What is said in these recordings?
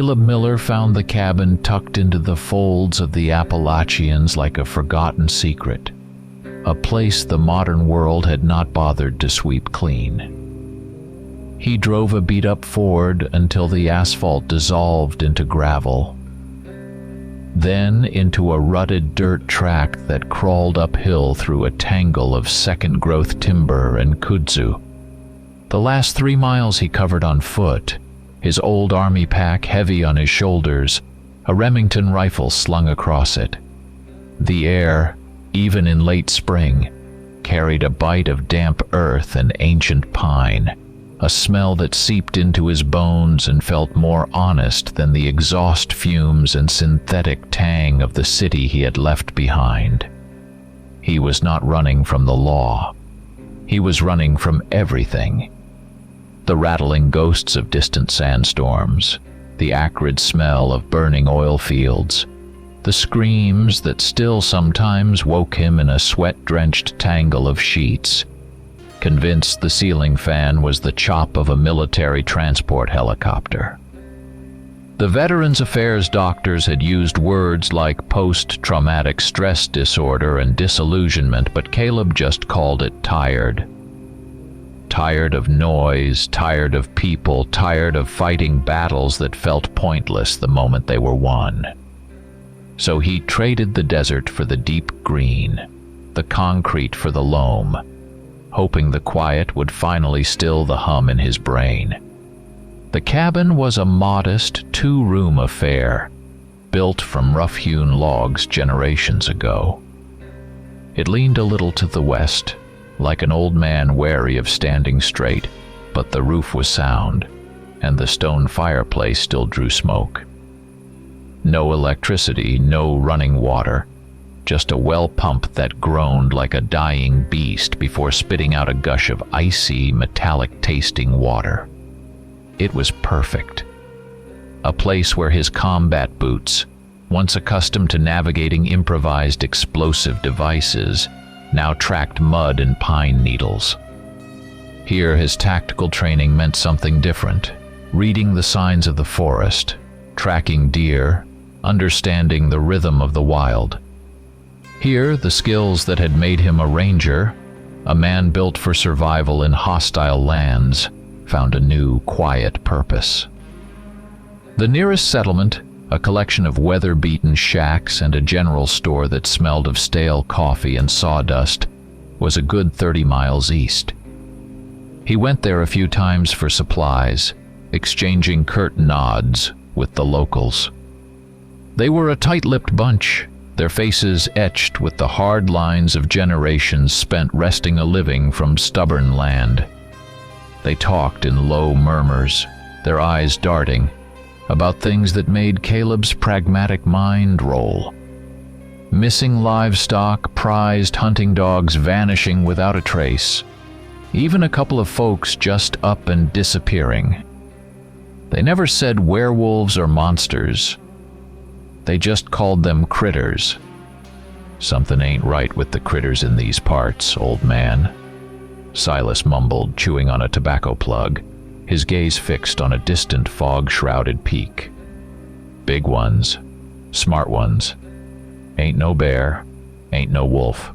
Caleb Miller found the cabin tucked into the folds of the Appalachians like a forgotten secret, a place the modern world had not bothered to sweep clean. He drove a beat-up Ford until the asphalt dissolved into gravel, then into a rutted dirt track that crawled uphill through a tangle of second-growth timber and kudzu. The last 3 miles he covered on foot, his old army pack heavy on his shoulders, a Remington rifle slung across it. The air, even in late spring, carried a bite of damp earth and ancient pine, a smell that seeped into his bones and felt more honest than the exhaust fumes and synthetic tang of the city he had left behind. He was not running from the law. He was running from everything. The rattling ghosts of distant sandstorms, the acrid smell of burning oil fields, the screams that still sometimes woke him in a sweat-drenched tangle of sheets, convinced the ceiling fan was the chop of a military transport helicopter. The Veterans Affairs doctors had used words like post-traumatic stress disorder and disillusionment, but Caleb just called it tired. Tired of noise, tired of people, tired of fighting battles that felt pointless the moment they were won. So he traded the desert for the deep green, the concrete for the loam, hoping the quiet would finally still the hum in his brain. The cabin was a modest 2-room affair, built from rough-hewn logs generations ago. It leaned a little to the west, like an old man wary of standing straight, but the roof was sound, and the stone fireplace still drew smoke. No electricity, no running water, just a well pump that groaned like a dying beast before spitting out a gush of icy, metallic-tasting water. It was perfect. A place where his combat boots, once accustomed to navigating improvised explosive devices, now tracked mud and pine needles. Here his tactical training meant something different, reading the signs of the forest, tracking deer, understanding the rhythm of the wild. Here, the skills that had made him a ranger, a man built for survival in hostile lands, found a new, quiet purpose. The nearest settlement, a collection of weather-beaten shacks and a general store that smelled of stale coffee and sawdust, was a good 30 miles east. He went there a few times for supplies, exchanging curt nods with the locals. They were a tight-lipped bunch, their faces etched with the hard lines of generations spent wresting a living from stubborn land. They talked in low murmurs, their eyes darting, about things that made Caleb's pragmatic mind roll. Missing livestock, prized hunting dogs vanishing without a trace, even a couple of folks just up and disappearing. They never said werewolves or monsters. They just called them critters. "Something ain't right with the critters in these parts, old man," Silas mumbled, chewing on a tobacco plug, his gaze fixed on a distant fog-shrouded peak. "Big ones, smart ones. Ain't no bear, ain't no wolf."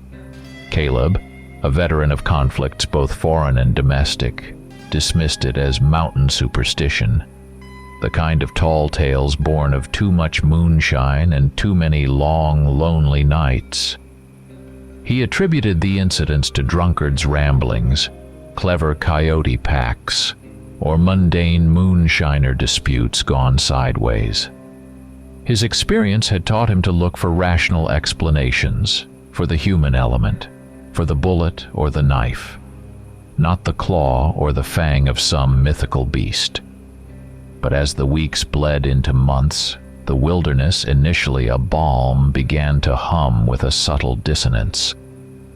Caleb, a veteran of conflicts both foreign and domestic, dismissed it as mountain superstition, the kind of tall tales born of too much moonshine and too many long, lonely nights. He attributed the incidents to drunkards' ramblings, clever coyote packs, or mundane moonshiner disputes gone sideways. His experience had taught him to look for rational explanations, for the human element, for the bullet or the knife, not the claw or the fang of some mythical beast. But as the weeks bled into months, the wilderness, initially a balm, began to hum with a subtle dissonance.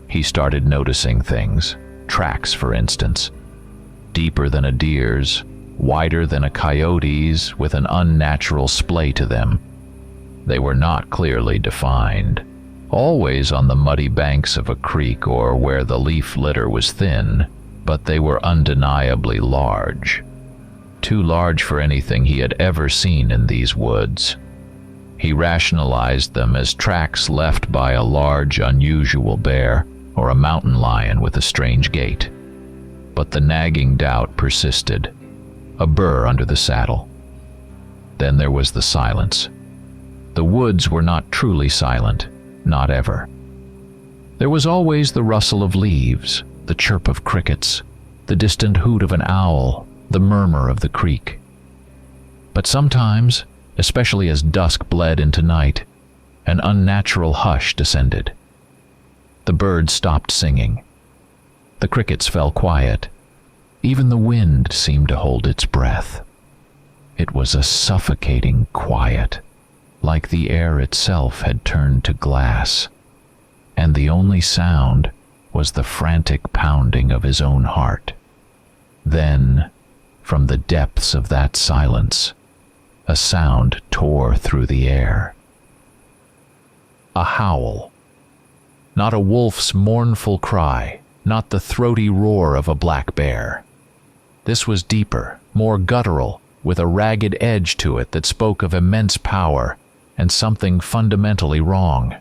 He started noticing things, tracks for instance, deeper than a deer's, wider than a coyote's, with an unnatural splay to them. They were not clearly defined, always on the muddy banks of a creek or where the leaf litter was thin, but they were undeniably large. too large for anything he had ever seen in these woods. He rationalized them as tracks left by a large, unusual bear or a mountain lion with a strange gait. But the nagging doubt persisted, a burr under the saddle. Then there was the silence. The woods were not truly silent, not ever. There was always the rustle of leaves, the chirp of crickets, the distant hoot of an owl, the murmur of the creek. But sometimes, especially as dusk bled into night, an unnatural hush descended. The birds stopped singing. The crickets fell quiet. Even the wind seemed to hold its breath. It was a suffocating quiet, like the air itself had turned to glass, and the only sound was the frantic pounding of his own heart. Then, from the depths of that silence, a sound tore through the air. A howl. Not a wolf's mournful cry, not the throaty roar of a black bear. This was deeper, more guttural, with a ragged edge to it that spoke of immense power and something fundamentally wrong.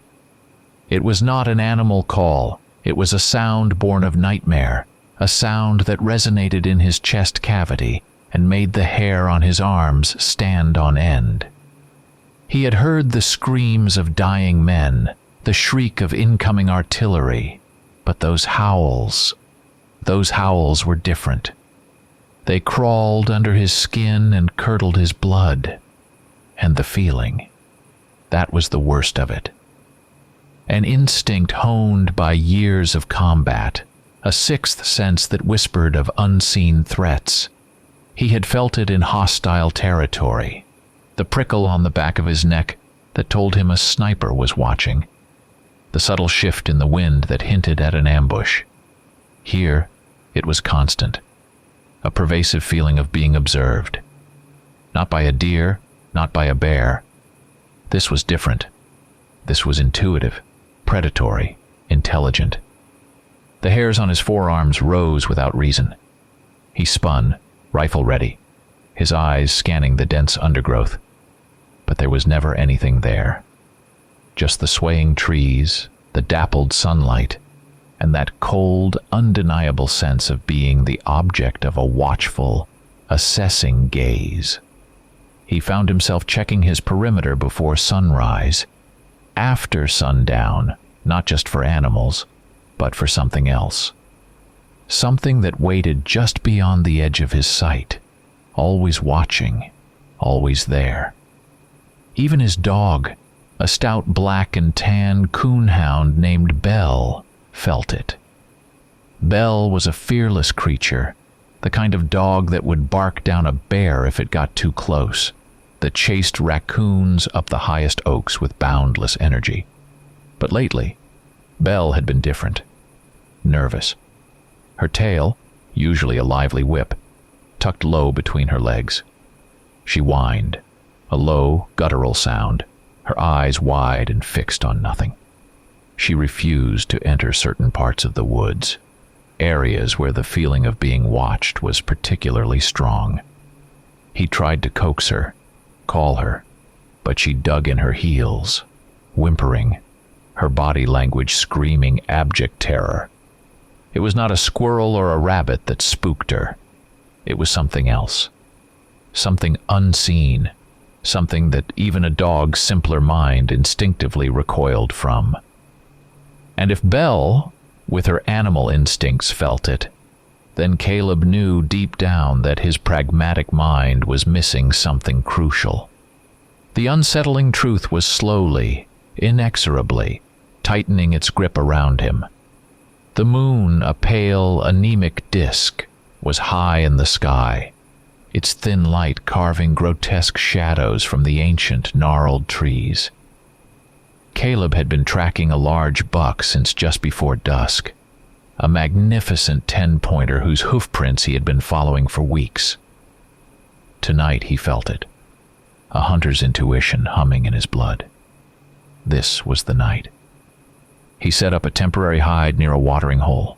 It was not an animal call, it was a sound born of nightmare, a sound that resonated in his chest cavity and made the hair on his arms stand on end. He had heard the screams of dying men, the shriek of incoming artillery, but those howls were different. They crawled under his skin and curdled his blood. And the feeling, that was the worst of it. An instinct honed by years of combat, a sixth sense that whispered of unseen threats. He had felt it in hostile territory, the prickle on the back of his neck that told him a sniper was watching, the subtle shift in the wind that hinted at an ambush. Here, it was constant, a pervasive feeling of being observed. Not by a deer, not by a bear. This was different. This was intuitive, predatory, intelligent. The hairs on his forearms rose without reason. He spun, rifle ready, his eyes scanning the dense undergrowth. But there was never anything there. Just the swaying trees, the dappled sunlight, and that cold, undeniable sense of being the object of a watchful, assessing gaze. He found himself checking his perimeter before sunrise, after sundown, not just for animals, but for something else. Something that waited just beyond the edge of his sight, always watching, always there. Even his dog, a stout black and tan coonhound named Belle, felt it. Belle was a fearless creature, the kind of dog that would bark down a bear if it got too close, that chased raccoons up the highest oaks with boundless energy. But lately, Belle had been different. Nervous. Her tail, usually a lively whip, tucked low between her legs. She whined, a low, guttural sound, her eyes wide and fixed on nothing. She refused to enter certain parts of the woods, areas where the feeling of being watched was particularly strong. He tried to coax her, call her, but she dug in her heels, whimpering, her body language screaming abject terror. It was not a squirrel or a rabbit that spooked her. It was something else. Something unseen, something that even a dog's simpler mind instinctively recoiled from. And if Belle, with her animal instincts, felt it, then Caleb knew deep down that his pragmatic mind was missing something crucial. The unsettling truth was slowly, inexorably, tightening its grip around him. The moon, a pale, anemic disk, was high in the sky, its thin light carving grotesque shadows from the ancient, gnarled trees. Caleb had been tracking a large buck since just before dusk, a magnificent 10-pointer whose hoofprints he had been following for weeks. Tonight he felt it, a hunter's intuition humming in his blood. This was the night. He set up a temporary hide near a watering hole,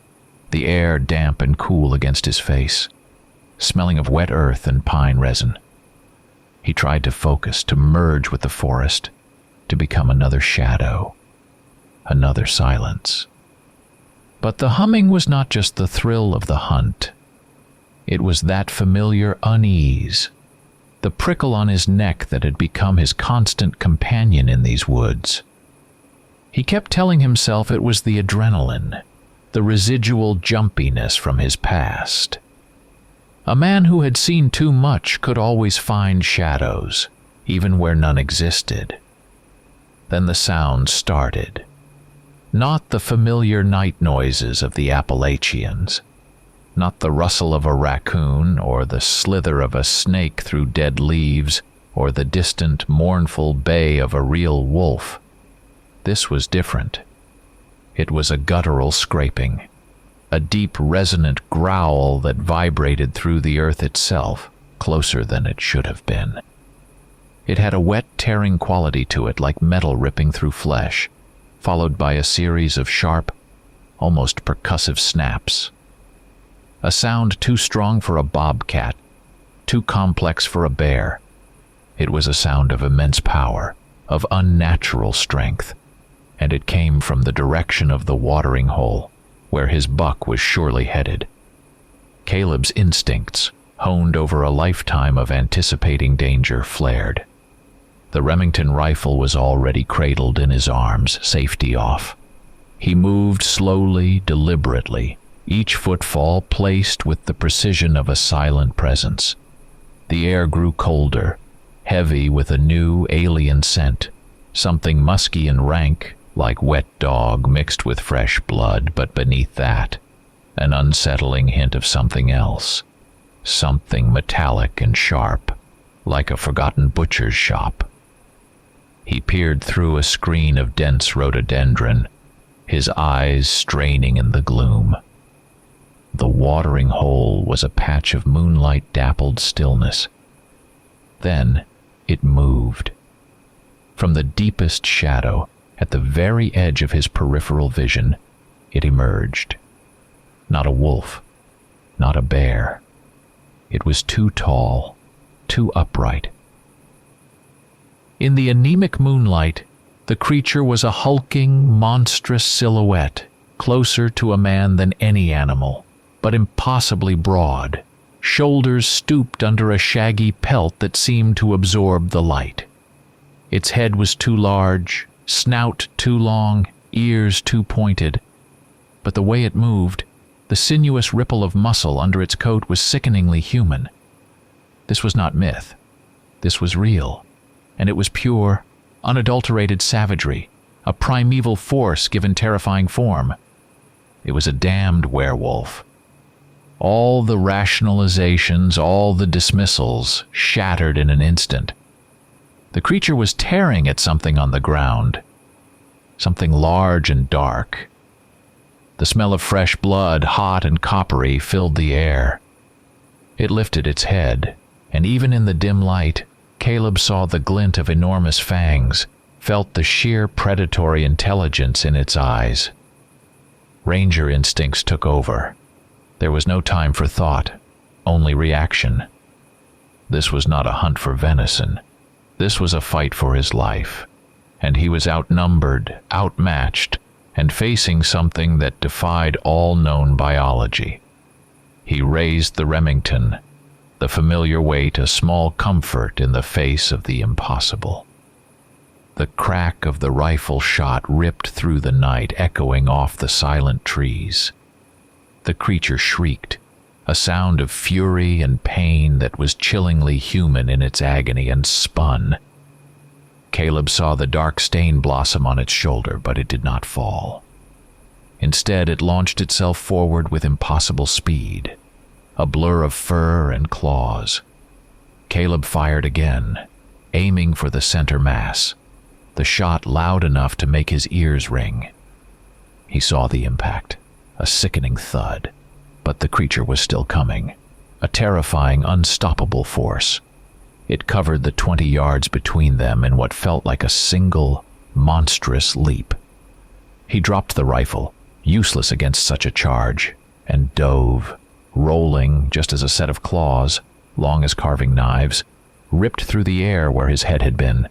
the air damp and cool against his face. smelling of wet earth and pine resin. He tried to focus, to merge with the forest, to become another shadow, another silence. But the humming was not just the thrill of the hunt. It was that familiar unease, the prickle on his neck that had become his constant companion in these woods. He kept telling himself it was the adrenaline, the residual jumpiness from his past. A man who had seen too much could always find shadows, even where none existed. Then the sound started. Not the familiar night noises of the Appalachians, not the rustle of a raccoon or the slither of a snake through dead leaves or the distant, mournful bay of a real wolf. This was different. It was a guttural scraping, a deep, resonant growl that vibrated through the earth itself, closer than it should have been. It had a wet, tearing quality to it, like metal ripping through flesh, followed by a series of sharp, almost percussive snaps. A sound too strong for a bobcat, too complex for a bear. It was a sound of immense power, of unnatural strength, and it came from the direction of the watering hole, where his buck was surely headed. Caleb's instincts, honed over a lifetime of anticipating danger, flared. The Remington rifle was already cradled in his arms, safety off. He moved slowly, deliberately, each footfall placed with the precision of a silent presence. The air grew colder, heavy with a new, alien scent, something musky and rank, like wet dog mixed with fresh blood, but beneath that, an unsettling hint of something else, something metallic and sharp, like a forgotten butcher's shop. He peered through a screen of dense rhododendron, his eyes straining in the gloom. The watering hole was a patch of moonlight-dappled stillness. Then it moved. From the deepest shadow, at the very edge of his peripheral vision, it emerged. Not a wolf, not a bear. It was too tall, too upright. In the anemic moonlight, the creature was a hulking, monstrous silhouette, closer to a man than any animal, but impossibly broad, shoulders stooped under a shaggy pelt that seemed to absorb the light. Its head was too large, snout too long, ears too pointed, but the way it moved, the sinuous ripple of muscle under its coat, was sickeningly human. This was not myth. This was real, and it was pure, unadulterated savagery, a primeval force given terrifying form. It was a damned werewolf. All the rationalizations, all the dismissals, shattered in an instant. The creature was tearing at something on the ground, something large and dark. The smell of fresh blood, hot and coppery, filled the air. It lifted its head, and even in the dim light, Caleb saw the glint of enormous fangs, felt the sheer predatory intelligence in its eyes. Ranger instincts took over. There was no time for thought, only reaction. This was not a hunt for venison. This was a fight for his life, and he was outnumbered, outmatched, and facing something that defied all known biology. He raised the Remington, the familiar weight a small comfort in the face of the impossible. The crack of the rifle shot ripped through the night, echoing off the silent trees. The creature shrieked, a sound of fury and pain that was chillingly human in its agony, and spun. Caleb saw the dark stain blossom on its shoulder, but it did not fall. Instead, it launched itself forward with impossible speed, a blur of fur and claws. Caleb fired again, aiming for the center mass, the shot loud enough to make his ears ring. He saw the impact, a sickening thud, but the creature was still coming, a terrifying, unstoppable force. It covered the 20 yards between them in what felt like a single, monstrous leap. He dropped the rifle, useless against such a charge, and dove, rolling just as a set of claws, long as carving knives, ripped through the air where his head had been.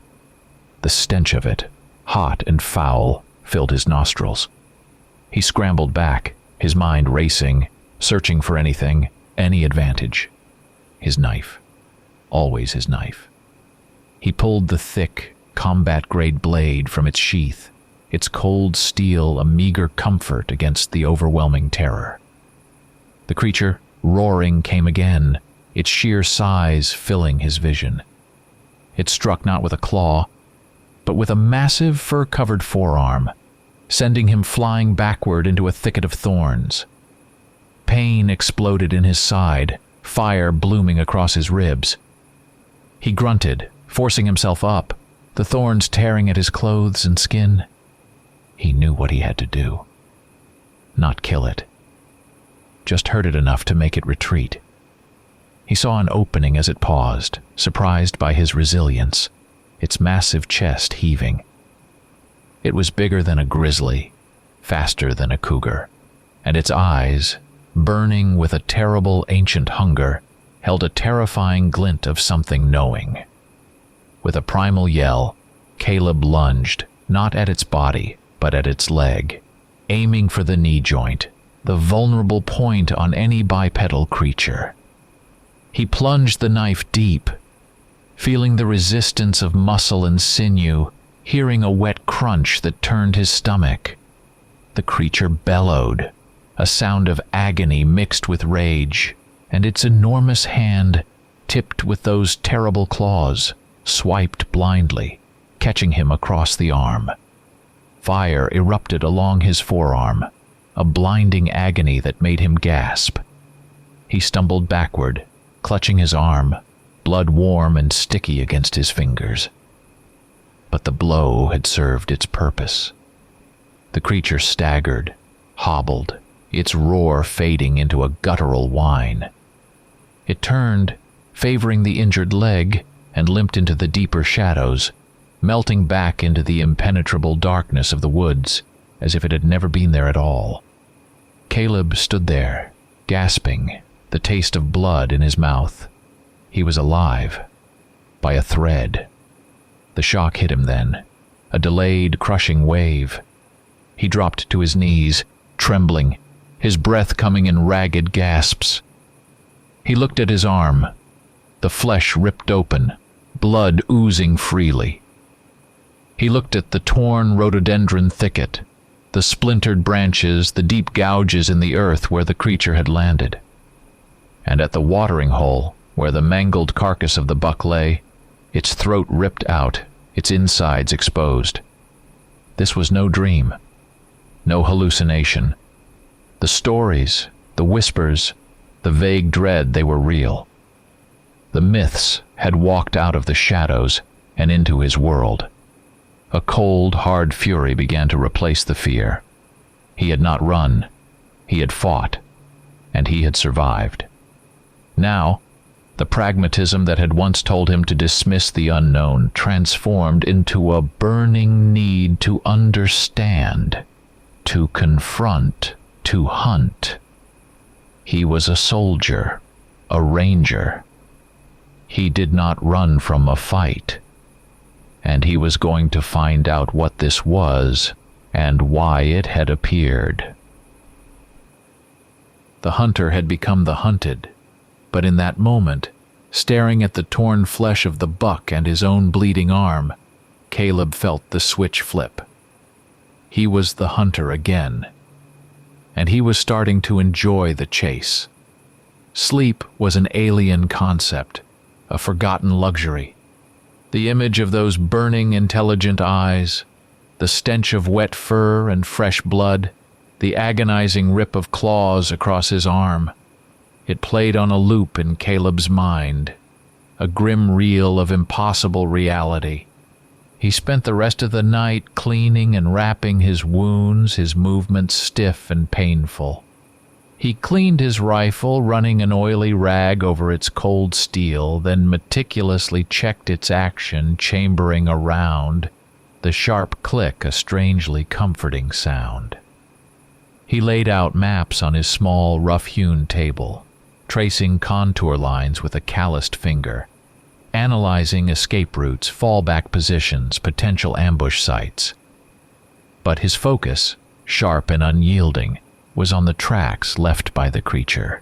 The stench of it, hot and foul, filled his nostrils. He scrambled back, his mind racing, searching for anything, any advantage. His knife. Always his knife. He pulled the thick, combat-grade blade from its sheath, its cold steel a meager comfort against the overwhelming terror. The creature, roaring, came again, its sheer size filling his vision. It struck not with a claw, but with a massive fur-covered forearm, sending him flying backward into a thicket of thorns. Pain exploded in his side, fire blooming across his ribs. He grunted, forcing himself up, the thorns tearing at his clothes and skin. He knew what he had to do. Not kill it. Just hurt it enough to make it retreat. He saw an opening as it paused, surprised by his resilience, its massive chest heaving. It was bigger than a grizzly, faster than a cougar, and its eyes, burning with a terrible ancient hunger, held a terrifying glint of something knowing. With a primal yell, Caleb lunged, not at its body, but at its leg, aiming for the knee joint, the vulnerable point on any bipedal creature. He plunged the knife deep, feeling the resistance of muscle and sinew, hearing a wet crunch that turned his stomach. The creature bellowed, a sound of agony mixed with rage, and its enormous hand, tipped with those terrible claws, swiped blindly, catching him across the arm. Fire erupted along his forearm, a blinding agony that made him gasp. He stumbled backward, clutching his arm, blood warm and sticky against his fingers. But the blow had served its purpose. The creature staggered, hobbled, its roar fading into a guttural whine. It turned, favoring the injured leg, and limped into the deeper shadows, melting back into the impenetrable darkness of the woods, as if it had never been there at all. Caleb stood there, gasping, the taste of blood in his mouth. He was alive, by a thread. The shock hit him then, a delayed, crushing wave. He dropped to his knees, trembling, his breath coming in ragged gasps. He looked at his arm, the flesh ripped open, blood oozing freely. He looked at the torn rhododendron thicket, the splintered branches, the deep gouges in the earth where the creature had landed, and at the watering hole where the mangled carcass of the buck lay, its throat ripped out, its insides exposed. This was no dream, no hallucination. The stories, the whispers, the vague dread, they were real. The myths had walked out of the shadows and into his world. A cold, hard fury began to replace the fear. He had not run. He had fought. And he had survived. Now, the pragmatism that had once told him to dismiss the unknown transformed into a burning need to understand, to confront, to hunt. He was a soldier, a ranger. He did not run from a fight. And he was going to find out what this was and why it had appeared. The hunter had become the hunted, but in that moment, staring at the torn flesh of the buck and his own bleeding arm, Caleb felt the switch flip. He was the hunter again, and he was starting to enjoy the chase. Sleep was an alien concept, a forgotten luxury. The image of those burning, intelligent eyes, the stench of wet fur and fresh blood, the agonizing rip of claws across his arm. It played on a loop in Caleb's mind, a grim reel of impossible reality. He spent the rest of the night cleaning and wrapping his wounds, his movements stiff and painful. He cleaned his rifle, running an oily rag over its cold steel, then meticulously checked its action, chambering a round, the sharp click a strangely comforting sound. He laid out maps on his small, rough-hewn table, tracing contour lines with a calloused finger, analyzing escape routes, fallback positions, potential ambush sites. But his focus, sharp and unyielding, was on the tracks left by the creature,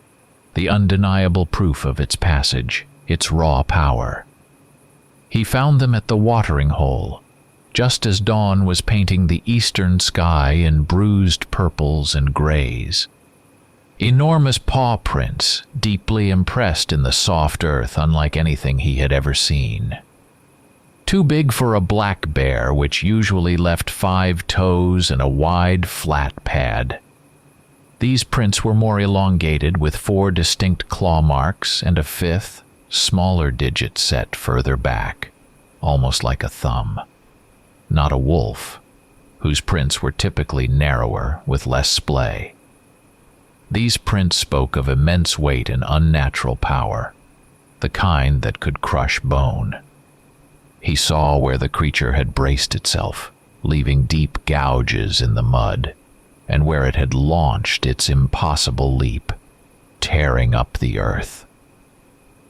the undeniable proof of its passage, its raw power. He found them at the watering hole, just as dawn was painting the eastern sky in bruised purples and grays. Enormous paw prints, deeply impressed in the soft earth, unlike anything he had ever seen. Too big for a black bear, which usually left 5 toes and a wide, flat pad. These prints were more elongated, with 4 distinct claw marks and a 5th, smaller digit set further back, almost like a thumb. Not a wolf, whose prints were typically narrower, with less splay. These prints spoke of immense weight and unnatural power, the kind that could crush bone. He saw where the creature had braced itself, leaving deep gouges in the mud, and where it had launched its impossible leap, tearing up the earth.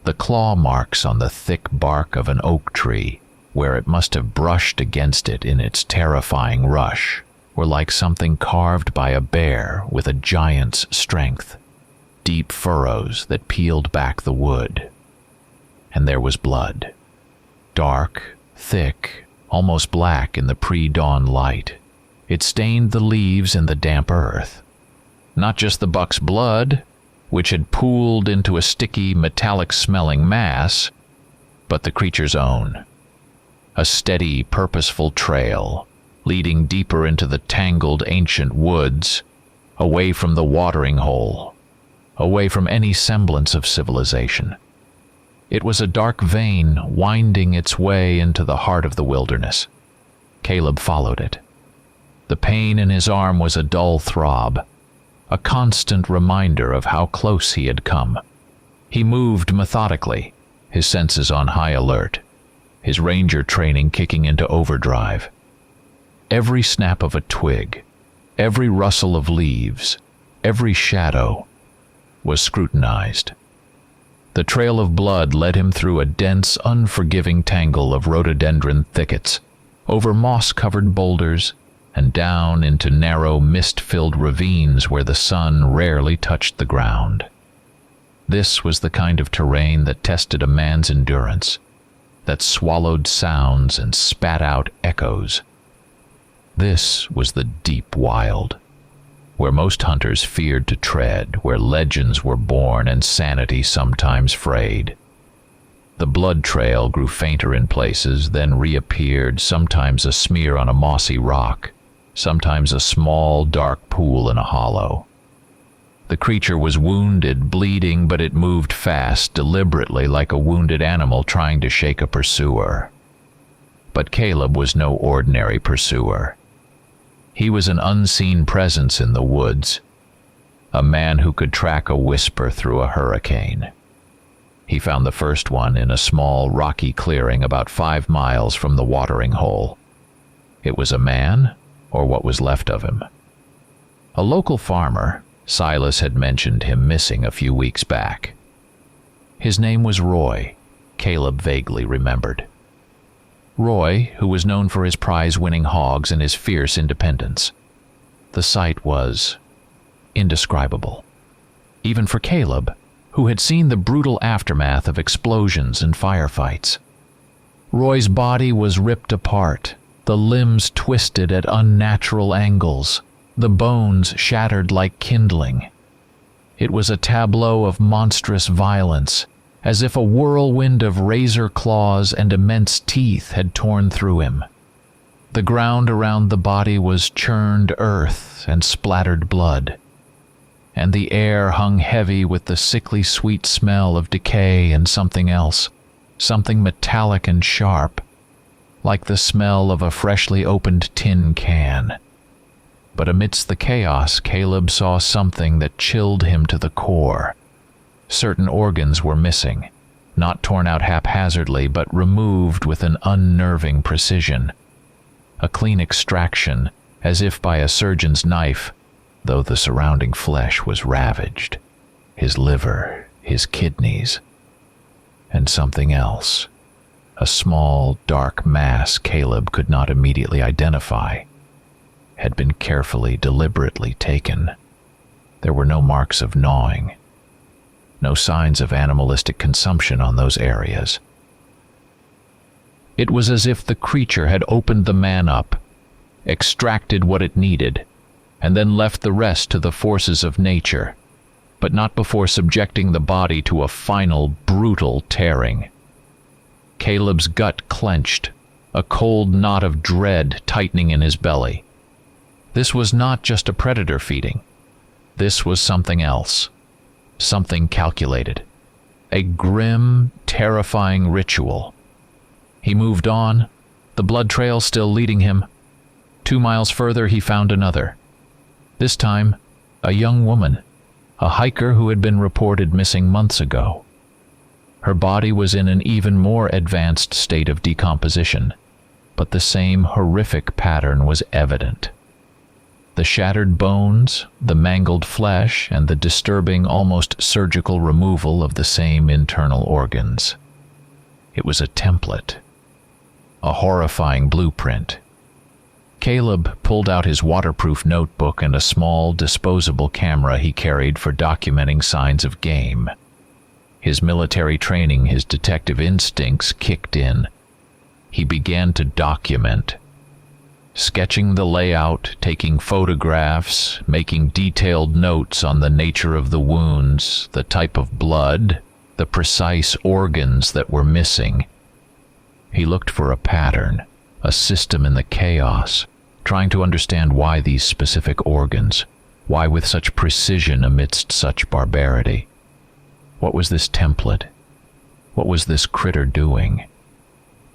The claw marks on the thick bark of an oak tree, where it must have brushed against it in its terrifying rush, were like something carved by a bear with a giant's strength, deep furrows that peeled back the wood. And there was blood, dark, thick, almost black in the pre-dawn light. It stained the leaves and the damp earth. Not just the buck's blood, which had pooled into a sticky, metallic-smelling mass, but the creature's own. A steady, purposeful trail, leading deeper into the tangled ancient woods, away from the watering hole, away from any semblance of civilization. It was a dark vein winding its way into the heart of the wilderness. Caleb followed it. The pain in his arm was a dull throb, a constant reminder of how close he had come. He moved methodically, his senses on high alert, his ranger training kicking into overdrive. Every snap of a twig, every rustle of leaves, every shadow was scrutinized. The trail of blood led him through a dense, unforgiving tangle of rhododendron thickets, over moss-covered boulders, and down into narrow, mist-filled ravines where the sun rarely touched the ground. This was the kind of terrain that tested a man's endurance, that swallowed sounds and spat out echoes. This was the deep wild, where most hunters feared to tread, where legends were born and sanity sometimes frayed. The blood trail grew fainter in places, then reappeared, sometimes a smear on a mossy rock, sometimes a small, dark pool in a hollow. The creature was wounded, bleeding, but it moved fast, deliberately, like a wounded animal trying to shake a pursuer. But Caleb was no ordinary pursuer. He was an unseen presence in the woods, a man who could track a whisper through a hurricane. He found the first one in a small, rocky clearing about 5 miles from the watering hole. It was a man, or what was left of him. A local farmer, Silas had mentioned him missing a few weeks back. His name was Roy, Caleb vaguely remembered. Roy, who was known for his prize-winning hogs and his fierce independence. The sight was indescribable, even for Caleb, who had seen the brutal aftermath of explosions and firefights. Roy's body was ripped apart, the limbs twisted at unnatural angles, the bones shattered like kindling. It was a tableau of monstrous violence, as if a whirlwind of razor claws and immense teeth had torn through him. The ground around the body was churned earth and splattered blood, and the air hung heavy with the sickly sweet smell of decay and something else, something metallic and sharp, like the smell of a freshly opened tin can. But amidst the chaos, Caleb saw something that chilled him to the core. Certain organs were missing, not torn out haphazardly, but removed with an unnerving precision. A clean extraction, as if by a surgeon's knife, though the surrounding flesh was ravaged. His liver, his kidneys, and something else. A small, dark mass Caleb could not immediately identify had been carefully, deliberately taken. There were no marks of gnawing, no signs of animalistic consumption on those areas. It was as if the creature had opened the man up, extracted what it needed, and then left the rest to the forces of nature, but not before subjecting the body to a final, brutal tearing. Caleb's gut clenched, a cold knot of dread tightening in his belly. This was not just a predator feeding. This was something else, something calculated, a grim, terrifying ritual. He moved on, the blood trail still leading him. 2 miles further he found another. This time, a young woman, a hiker who had been reported missing months ago. Her body was in an even more advanced state of decomposition, but the same horrific pattern was evident. The shattered bones, the mangled flesh, and the disturbing, almost surgical removal of the same internal organs. It was a template, a horrifying blueprint. Caleb pulled out his waterproof notebook and a small, disposable camera he carried for documenting signs of game. His military training, his detective instincts kicked in. He began to document, sketching the layout, taking photographs, making detailed notes on the nature of the wounds, the type of blood, the precise organs that were missing. He looked for a pattern, a system in the chaos, trying to understand why these specific organs, why with such precision amidst such barbarity. What was this template? What was this critter doing?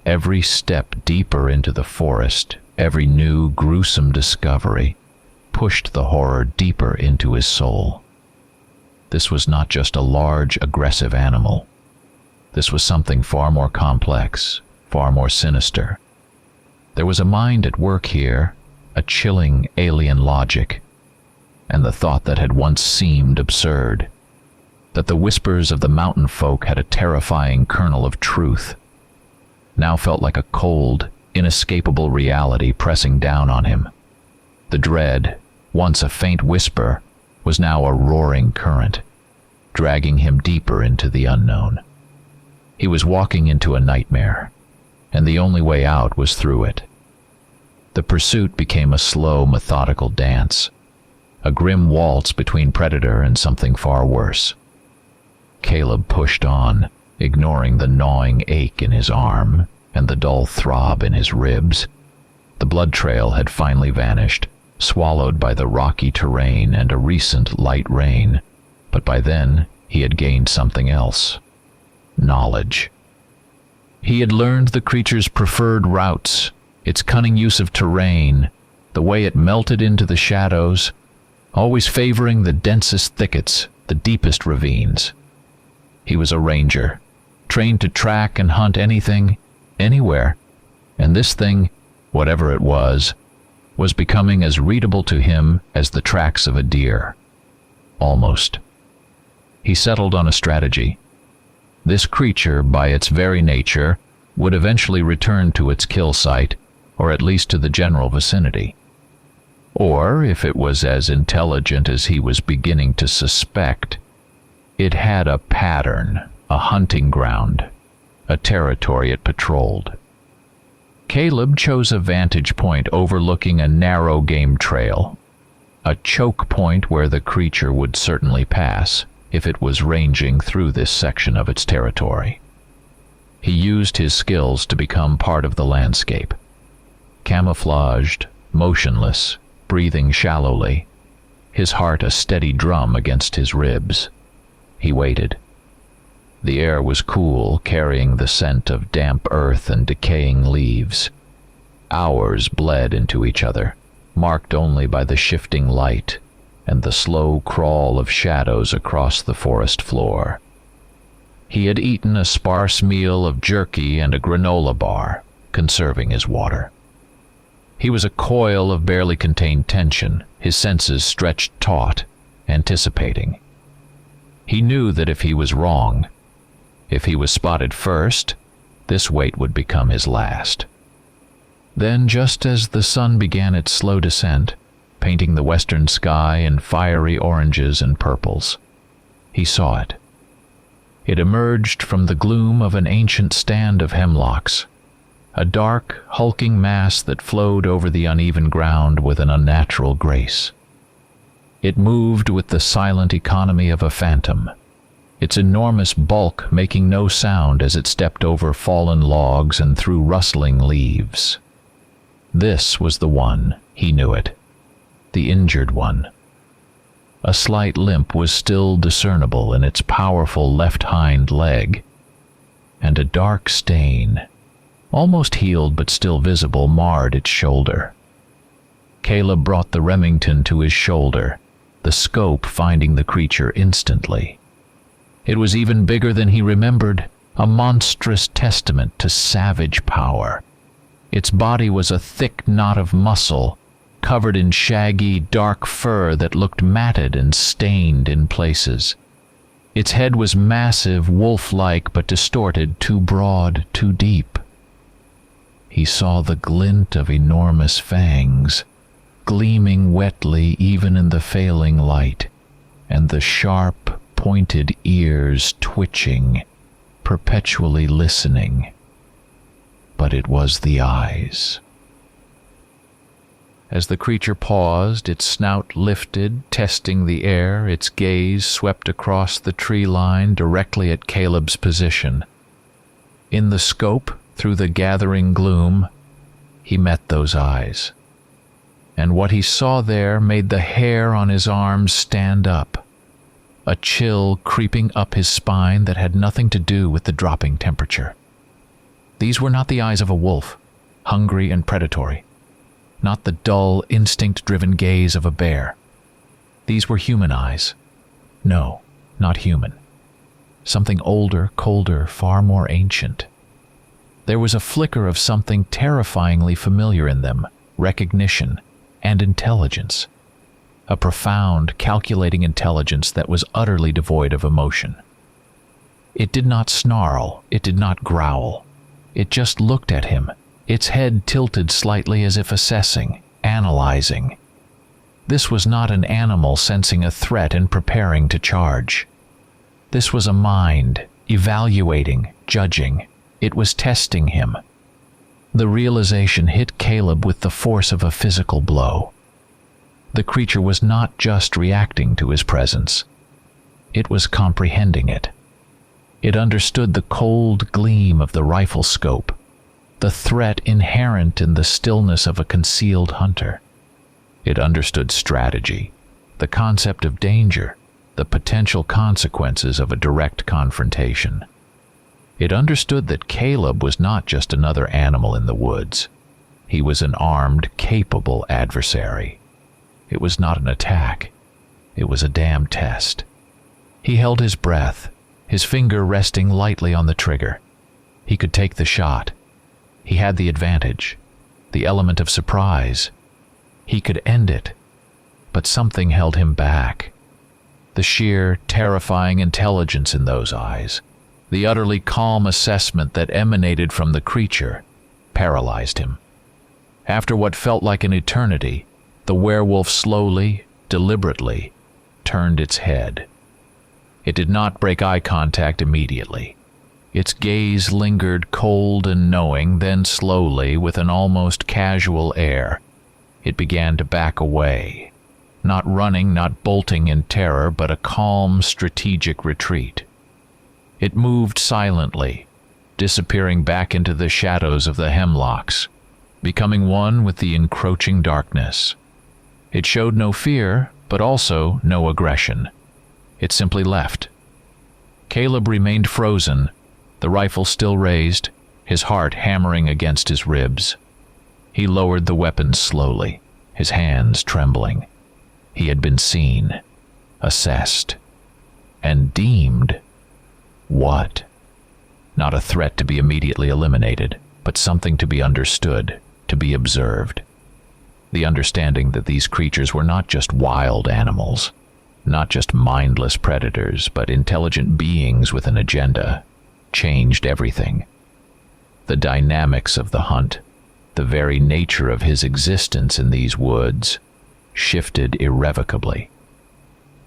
Every step deeper into the forest, every new gruesome discovery, pushed the horror deeper into his soul. This was not just a large, aggressive animal. This was something far more complex, far more sinister. There was a mind at work here, a chilling alien logic, and the thought that had once seemed absurd, that the whispers of the mountain folk had a terrifying kernel of truth, now felt like a cold, inescapable reality pressing down on him. The dread, once a faint whisper, was now a roaring current, dragging him deeper into the unknown. He was walking into a nightmare, and the only way out was through it. The pursuit became a slow, methodical dance, a grim waltz between predator and something far worse. Caleb pushed on, ignoring the gnawing ache in his arm and the dull throb in his ribs. The blood trail had finally vanished, swallowed by the rocky terrain and a recent light rain, but by then he had gained something else: knowledge. He had learned the creature's preferred routes, its cunning use of terrain, the way it melted into the shadows, always favoring the densest thickets, the deepest ravines. He was a ranger, trained to track and hunt anything, anywhere, and this thing, whatever it was becoming as readable to him as the tracks of a deer. Almost. He settled on a strategy. This creature, by its very nature, would eventually return to its kill site, or at least to the general vicinity. Or, if it was as intelligent as he was beginning to suspect, it had a pattern, a hunting ground, a territory it patrolled. Caleb chose a vantage point overlooking a narrow game trail, a choke point where the creature would certainly pass if it was ranging through this section of its territory. He used his skills to become part of the landscape. Camouflaged, motionless, breathing shallowly, his heart a steady drum against his ribs. He waited. The air was cool, carrying the scent of damp earth and decaying leaves. Hours bled into each other, marked only by the shifting light and the slow crawl of shadows across the forest floor. He had eaten a sparse meal of jerky and a granola bar, conserving his water. He was a coil of barely contained tension, his senses stretched taut, anticipating. He knew that if he was wrong, if he was spotted first, this wait would become his last. Then, just as the sun began its slow descent, painting the western sky in fiery oranges and purples, he saw it. It emerged from the gloom of an ancient stand of hemlocks, a dark, hulking mass that flowed over the uneven ground with an unnatural grace. It moved with the silent economy of a phantom, its enormous bulk making no sound as it stepped over fallen logs and through rustling leaves. This was the one, he knew it, the injured one. A slight limp was still discernible in its powerful left hind leg, and a dark stain, almost healed but still visible, marred its shoulder. Caleb brought the Remington to his shoulder, the scope finding the creature instantly. It was even bigger than he remembered, a monstrous testament to savage power. Its body was a thick knot of muscle, covered in shaggy, dark fur that looked matted and stained in places. Its head was massive, wolf-like, but distorted, too broad, too deep. He saw the glint of enormous fangs, gleaming wetly even in the failing light, and the sharp, pointed ears twitching, perpetually listening. But it was the eyes. As the creature paused, its snout lifted, testing the air, its gaze swept across the tree line directly at Caleb's position. In the scope, through the gathering gloom, he met those eyes. And what he saw there made the hair on his arms stand up, a chill creeping up his spine that had nothing to do with the dropping temperature. These were not the eyes of a wolf, hungry and predatory, not the dull, instinct-driven gaze of a bear. These were human eyes. No, not human. Something older, colder, far more ancient. There was a flicker of something terrifyingly familiar in them, recognition and intelligence. A profound, calculating intelligence that was utterly devoid of emotion. It did not snarl, it did not growl. It just looked at him, its head tilted slightly as if assessing, analyzing. This was not an animal sensing a threat and preparing to charge. This was a mind, evaluating, judging. It was testing him. The realization hit Caleb with the force of a physical blow. The creature was not just reacting to his presence. It was comprehending it. It understood the cold gleam of the rifle scope, the threat inherent in the stillness of a concealed hunter. It understood strategy, the concept of danger, the potential consequences of a direct confrontation. It understood that Caleb was not just another animal in the woods. He was an armed, capable adversary. It was not an attack. It was a damn test. He held his breath, his finger resting lightly on the trigger. He could take the shot. He had the advantage, the element of surprise. He could end it, but something held him back. The sheer, terrifying intelligence in those eyes, the utterly calm assessment that emanated from the creature, paralyzed him. After what felt like an eternity, the werewolf slowly, deliberately, turned its head. It did not break eye contact immediately. Its gaze lingered cold and knowing, then slowly, with an almost casual air, it began to back away. Not running, not bolting in terror, but a calm, strategic retreat. It moved silently, disappearing back into the shadows of the hemlocks, becoming one with the encroaching darkness. It showed no fear, but also no aggression. It simply left. Caleb remained frozen, the rifle still raised, his heart hammering against his ribs. He lowered the weapon slowly, his hands trembling. He had been seen, assessed, and deemed what? Not a threat to be immediately eliminated, but something to be understood, to be observed. The understanding that these creatures were not just wild animals. not just mindless predators, but intelligent beings with an agenda, changed everything. The dynamics of the hunt, the very nature of his existence in these woods, shifted irrevocably.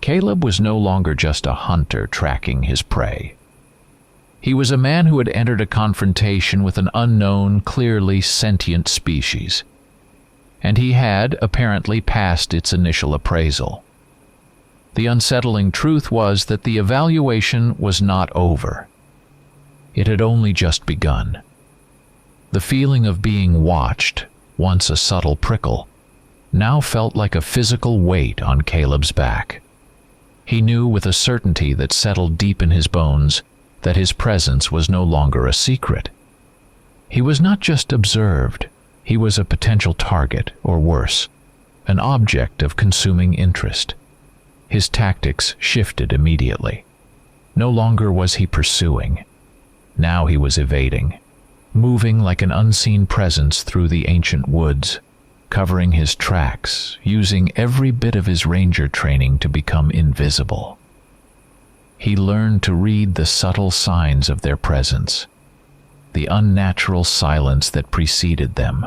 Caleb was no longer just a hunter tracking his prey. He was a man who had entered a confrontation with an unknown, clearly sentient species, and he had apparently passed its initial appraisal. The unsettling truth was that the evaluation was not over. It had only just begun. The feeling of being watched, once a subtle prickle, now felt like a physical weight on Caleb's back. He knew with a certainty that settled deep in his bones that his presence was no longer a secret. He was not just observed, he was a potential target, or worse, an object of consuming interest. His tactics shifted immediately. No longer was he pursuing. Now he was evading, moving like an unseen presence through the ancient woods, covering his tracks, using every bit of his ranger training to become invisible. He learned to read the subtle signs of their presence, the unnatural silence that preceded them,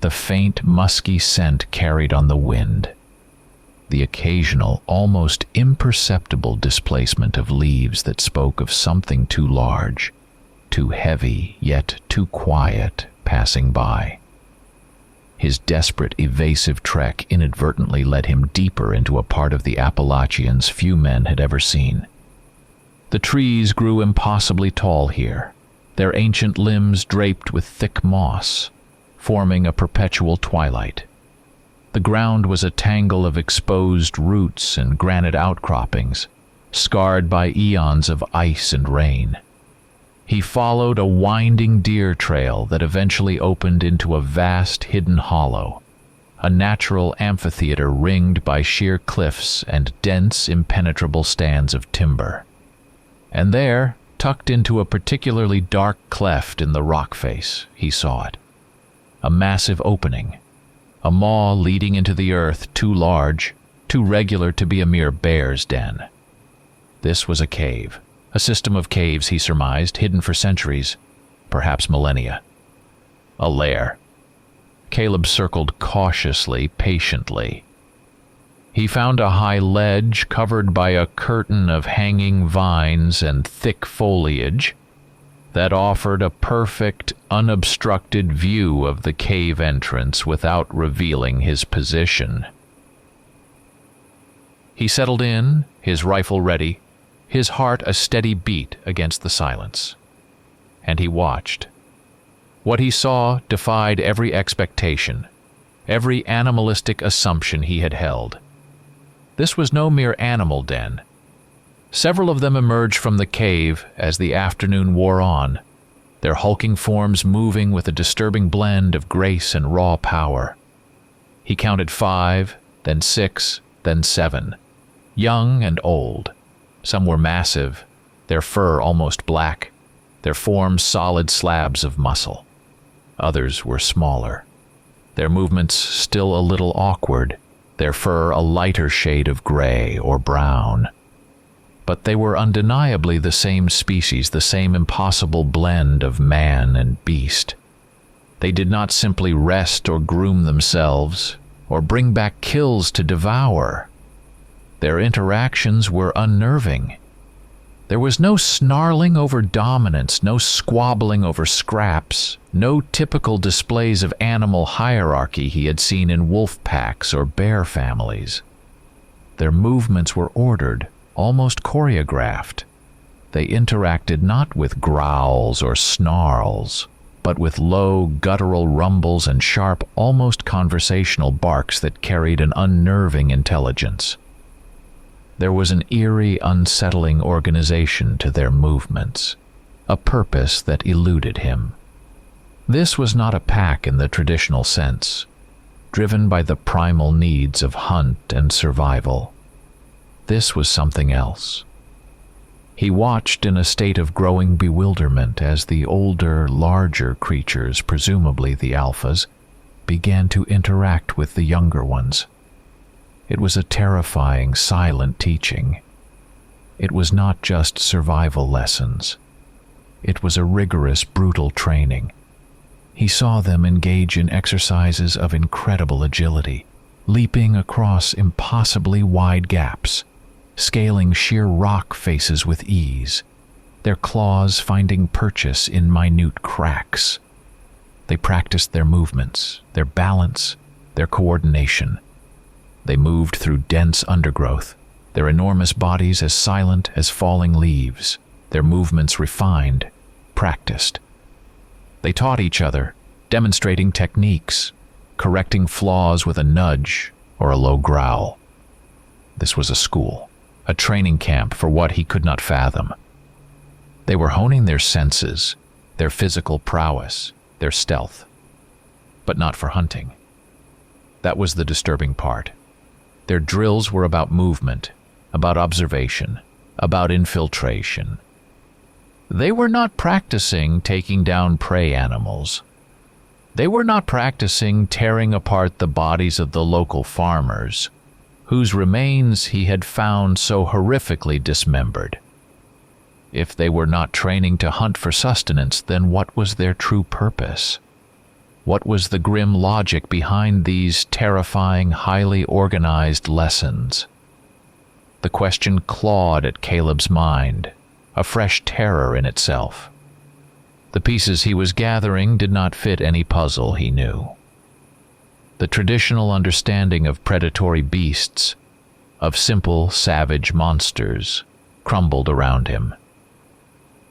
the faint, musky scent carried on the wind, the occasional, almost imperceptible displacement of leaves that spoke of something too large, too heavy, yet too quiet, passing by. His desperate, evasive trek inadvertently led him deeper into a part of the Appalachians few men had ever seen. The trees grew impossibly tall here, their ancient limbs draped with thick moss, forming a perpetual twilight. The ground was a tangle of exposed roots and granite outcroppings, scarred by eons of ice and rain. He followed a winding deer trail that eventually opened into a vast hidden hollow, a natural amphitheater ringed by sheer cliffs and dense, impenetrable stands of timber. And there, tucked into a particularly dark cleft in the rock face, he saw it. A massive opening, a maw leading into the earth too large, too regular to be a mere bear's den. This was a cave. A system of caves, he surmised, hidden for centuries, perhaps millennia. A lair. Caleb circled cautiously, patiently. He found a high ledge covered by a curtain of hanging vines and thick foliage that offered a perfect, unobstructed view of the cave entrance without revealing his position. He settled in, his rifle ready, his heart a steady beat against the silence. And he watched. What he saw defied every expectation, every animalistic assumption he had held. This was no mere animal den. Several of them emerged from the cave as the afternoon wore on, their hulking forms moving with a disturbing blend of grace and raw power. He counted 5, then 6, then 7, young and old. Some were massive, their fur almost black, their forms solid slabs of muscle. Others were smaller, their movements still a little awkward, their fur a lighter shade of gray or brown. But they were undeniably the same species, the same impossible blend of man and beast. They did not simply rest or groom themselves, or bring back kills to devour. Their interactions were unnerving. There was no snarling over dominance, no squabbling over scraps, no typical displays of animal hierarchy he had seen in wolf packs or bear families. Their movements were ordered, almost choreographed. They interacted not with growls or snarls, but with low, guttural rumbles and sharp, almost conversational barks that carried an unnerving intelligence. There was an eerie, unsettling organization to their movements, a purpose that eluded him. This was not a pack in the traditional sense, driven by the primal needs of hunt and survival. This was something else. He watched in a state of growing bewilderment as the older, larger creatures, presumably the alphas, began to interact with the younger ones. It was a terrifying, silent teaching. It was not just survival lessons. It was a rigorous, brutal training. He saw them engage in exercises of incredible agility, leaping across impossibly wide gaps, scaling sheer rock faces with ease, their claws finding purchase in minute cracks. They practiced their movements, their balance, their coordination. They moved through dense undergrowth, their enormous bodies as silent as falling leaves, their movements refined, practiced. They taught each other, demonstrating techniques, correcting flaws with a nudge or a low growl. This was a school, a training camp for what he could not fathom. They were honing their senses, their physical prowess, their stealth, but not for hunting. That was the disturbing part. Their drills were about movement, about observation, about infiltration. They were not practicing taking down prey animals. They were not practicing tearing apart the bodies of the local farmers, whose remains he had found so horrifically dismembered. If they were not training to hunt for sustenance, then what was their true purpose? What was the grim logic behind these terrifying, highly organized lessons? The question clawed at Caleb's mind, a fresh terror in itself. The pieces he was gathering did not fit any puzzle he knew. The traditional understanding of predatory beasts, of simple, savage monsters, crumbled around him.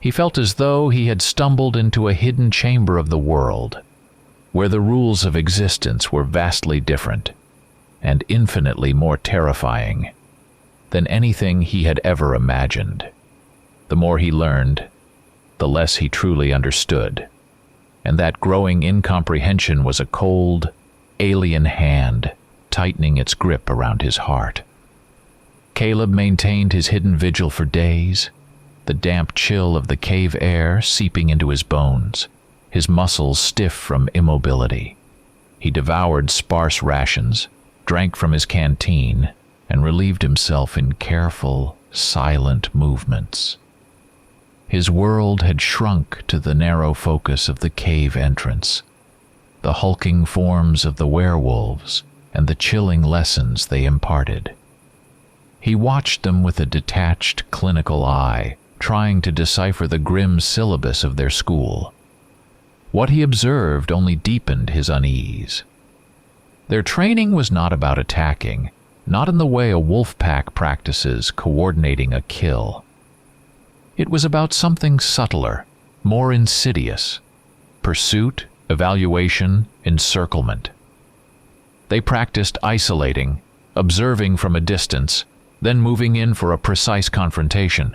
He felt as though he had stumbled into a hidden chamber of the world, where the rules of existence were vastly different and infinitely more terrifying than anything he had ever imagined. The more he learned, the less he truly understood, and that growing incomprehension was a cold, alien hand tightening its grip around his heart. Caleb maintained his hidden vigil for days, the damp chill of the cave air seeping into his bones, his muscles stiff from immobility. He devoured sparse rations, drank from his canteen, and relieved himself in careful, silent movements. His world had shrunk to the narrow focus of the cave entrance, the hulking forms of the werewolves, and the chilling lessons they imparted. He watched them with a detached, clinical eye, trying to decipher the grim syllabus of their school. What he observed only deepened his unease. Their training was not about attacking, not in the way a wolf pack practices coordinating a kill. It was about something subtler, more insidious: pursuit, evaluation, encirclement. They practiced isolating, observing from a distance, then moving in for a precise confrontation.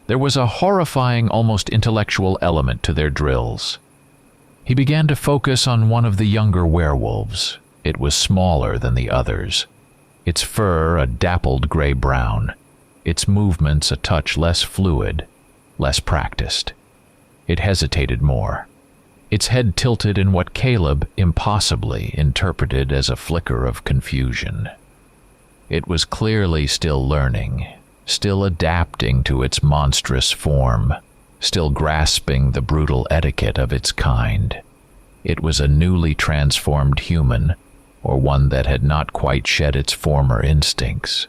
There was a horrifying, almost intellectual element to their drills. He began to focus on one of the younger werewolves. It was smaller than the others, its fur a dappled gray-brown, its movements a touch less fluid, less practiced. It hesitated more, its head tilted in what Caleb impossibly interpreted as a flicker of confusion. It was clearly still learning, still adapting to its monstrous form, still grasping the brutal etiquette of its kind. It was a newly transformed human, or one that had not quite shed its former instincts.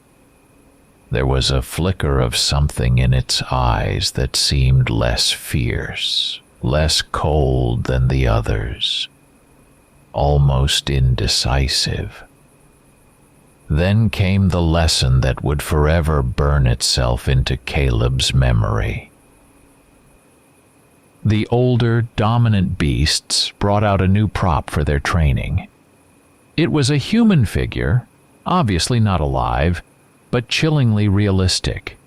There was a flicker of something in its eyes that seemed less fierce, less cold than the others, almost indecisive. Then came the lesson that would forever burn itself into Caleb's memory. The older, dominant beasts brought out a new prop for their training. It was a human figure, obviously not alive, but chillingly realistic.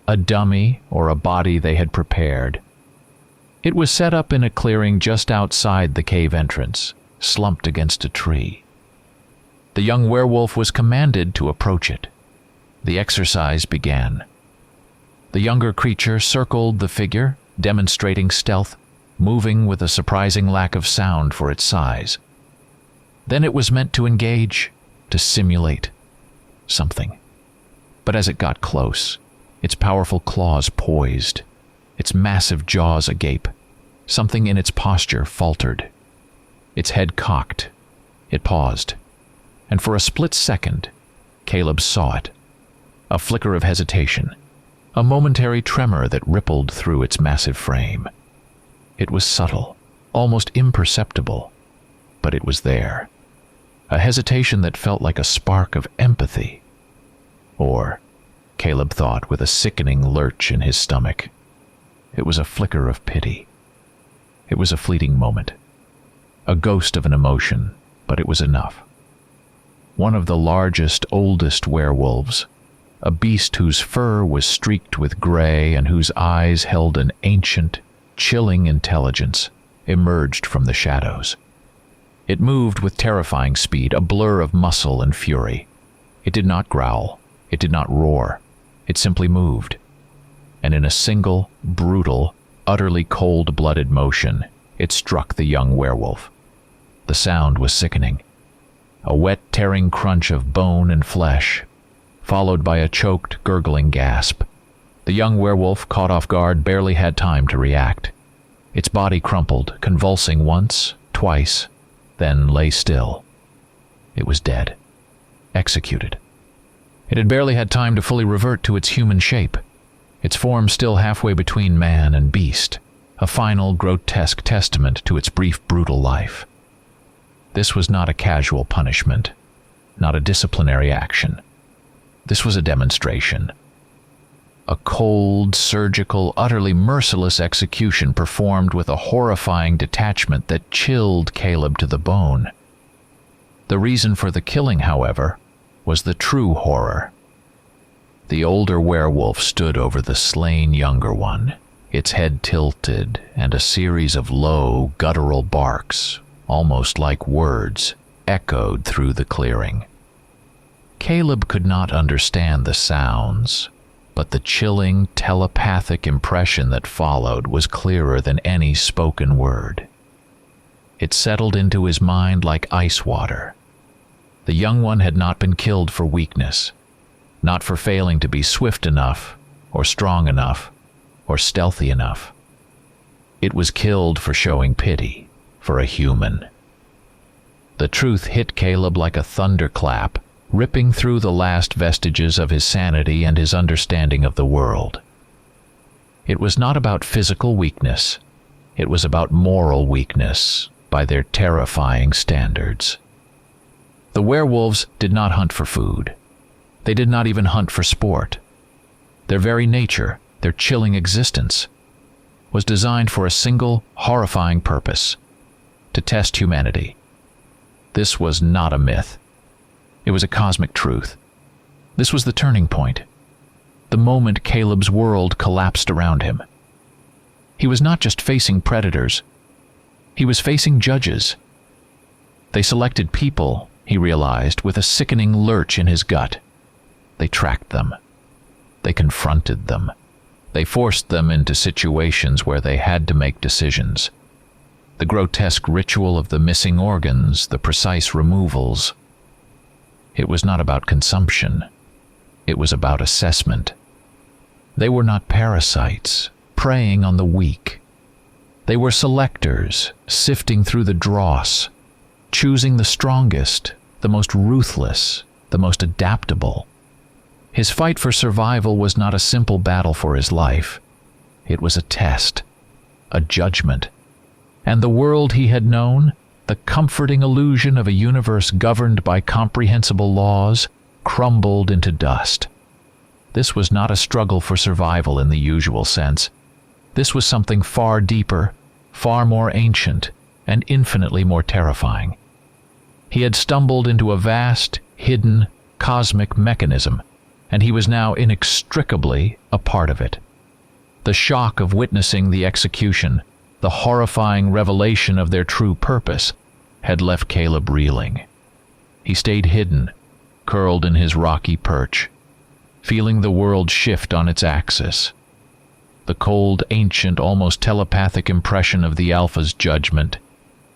A dummy or a body they had prepared. It was set up in a clearing just outside the cave entrance, slumped against a tree. The young werewolf was commanded to approach it. The exercise began. The younger creature circled the figure, demonstrating stealth, moving with a surprising lack of sound for its size. Then it was meant to engage, to simulate, something. But as it got close, its powerful claws poised, its massive jaws agape, something in its posture faltered. Its head cocked. It paused. And for a split second, Caleb saw it. A flicker of hesitation, a momentary tremor that rippled through its massive frame. It was subtle, almost imperceptible, but it was there. A hesitation that felt like a spark of empathy. Or, Caleb thought with a sickening lurch in his stomach, it was a flicker of pity. It was a fleeting moment. A ghost of an emotion, but it was enough. One of the largest, oldest werewolves, a beast whose fur was streaked with gray and whose eyes held an ancient, chilling intelligence, emerged from the shadows. It moved with terrifying speed, a blur of muscle and fury. It did not growl. It did not roar. It simply moved. And in a single, brutal, utterly cold-blooded motion, it struck the young werewolf. The sound was sickening. A wet, tearing crunch of bone and flesh, followed by a choked, gurgling gasp. The young werewolf, caught off guard, barely had time to react. Its body crumpled, convulsing once, twice, then lay still. It was dead. Executed. It had barely had time to fully revert to its human shape, its form still halfway between man and beast, a final, grotesque testament to its brief, brutal life. This was not a casual punishment, not a disciplinary action. This was a demonstration. A cold, surgical, utterly merciless execution performed with a horrifying detachment that chilled Caleb to the bone. The reason for the killing, however, was the true horror. The older werewolf stood over the slain younger one, its head tilted, and a series of low, guttural barks, almost like words, echoed through the clearing. Caleb could not understand the sounds, but the chilling, telepathic impression that followed was clearer than any spoken word. It settled into his mind like ice water. The young one had not been killed for weakness, not for failing to be swift enough, or strong enough, or stealthy enough. It was killed for showing pity, for a human. The truth hit Caleb like a thunderclap, ripping through the last vestiges of his sanity and his understanding of the world. It was not about physical weakness. It was about moral weakness, by their terrifying standards. The werewolves did not hunt for food. They did not even hunt for sport. Their very nature, their chilling existence, was designed for a single, horrifying purpose: to test humanity. This was not a myth. It was a cosmic truth. This was the turning point. The moment Caleb's world collapsed around him. He was not just facing predators. He was facing judges. They selected people, he realized, with a sickening lurch in his gut. They tracked them. They confronted them. They forced them into situations where they had to make decisions. The grotesque ritual of the missing organs, the precise removals. It was not about consumption. It was about assessment. They were not parasites, preying on the weak. They were selectors, sifting through the dross, choosing the strongest, the most ruthless, the most adaptable. His fight for survival was not a simple battle for his life. It was a test, a judgment. And the world he had known, the comforting illusion of a universe governed by comprehensible laws, crumbled into dust. This was not a struggle for survival in the usual sense. This was something far deeper, far more ancient, and infinitely more terrifying. He had stumbled into a vast, hidden, cosmic mechanism, and he was now inextricably a part of it. The shock of witnessing the execution, the horrifying revelation of their true purpose, had left Caleb reeling. He stayed hidden, curled in his rocky perch, feeling the world shift on its axis. The cold, ancient, almost telepathic impression of the Alpha's judgment,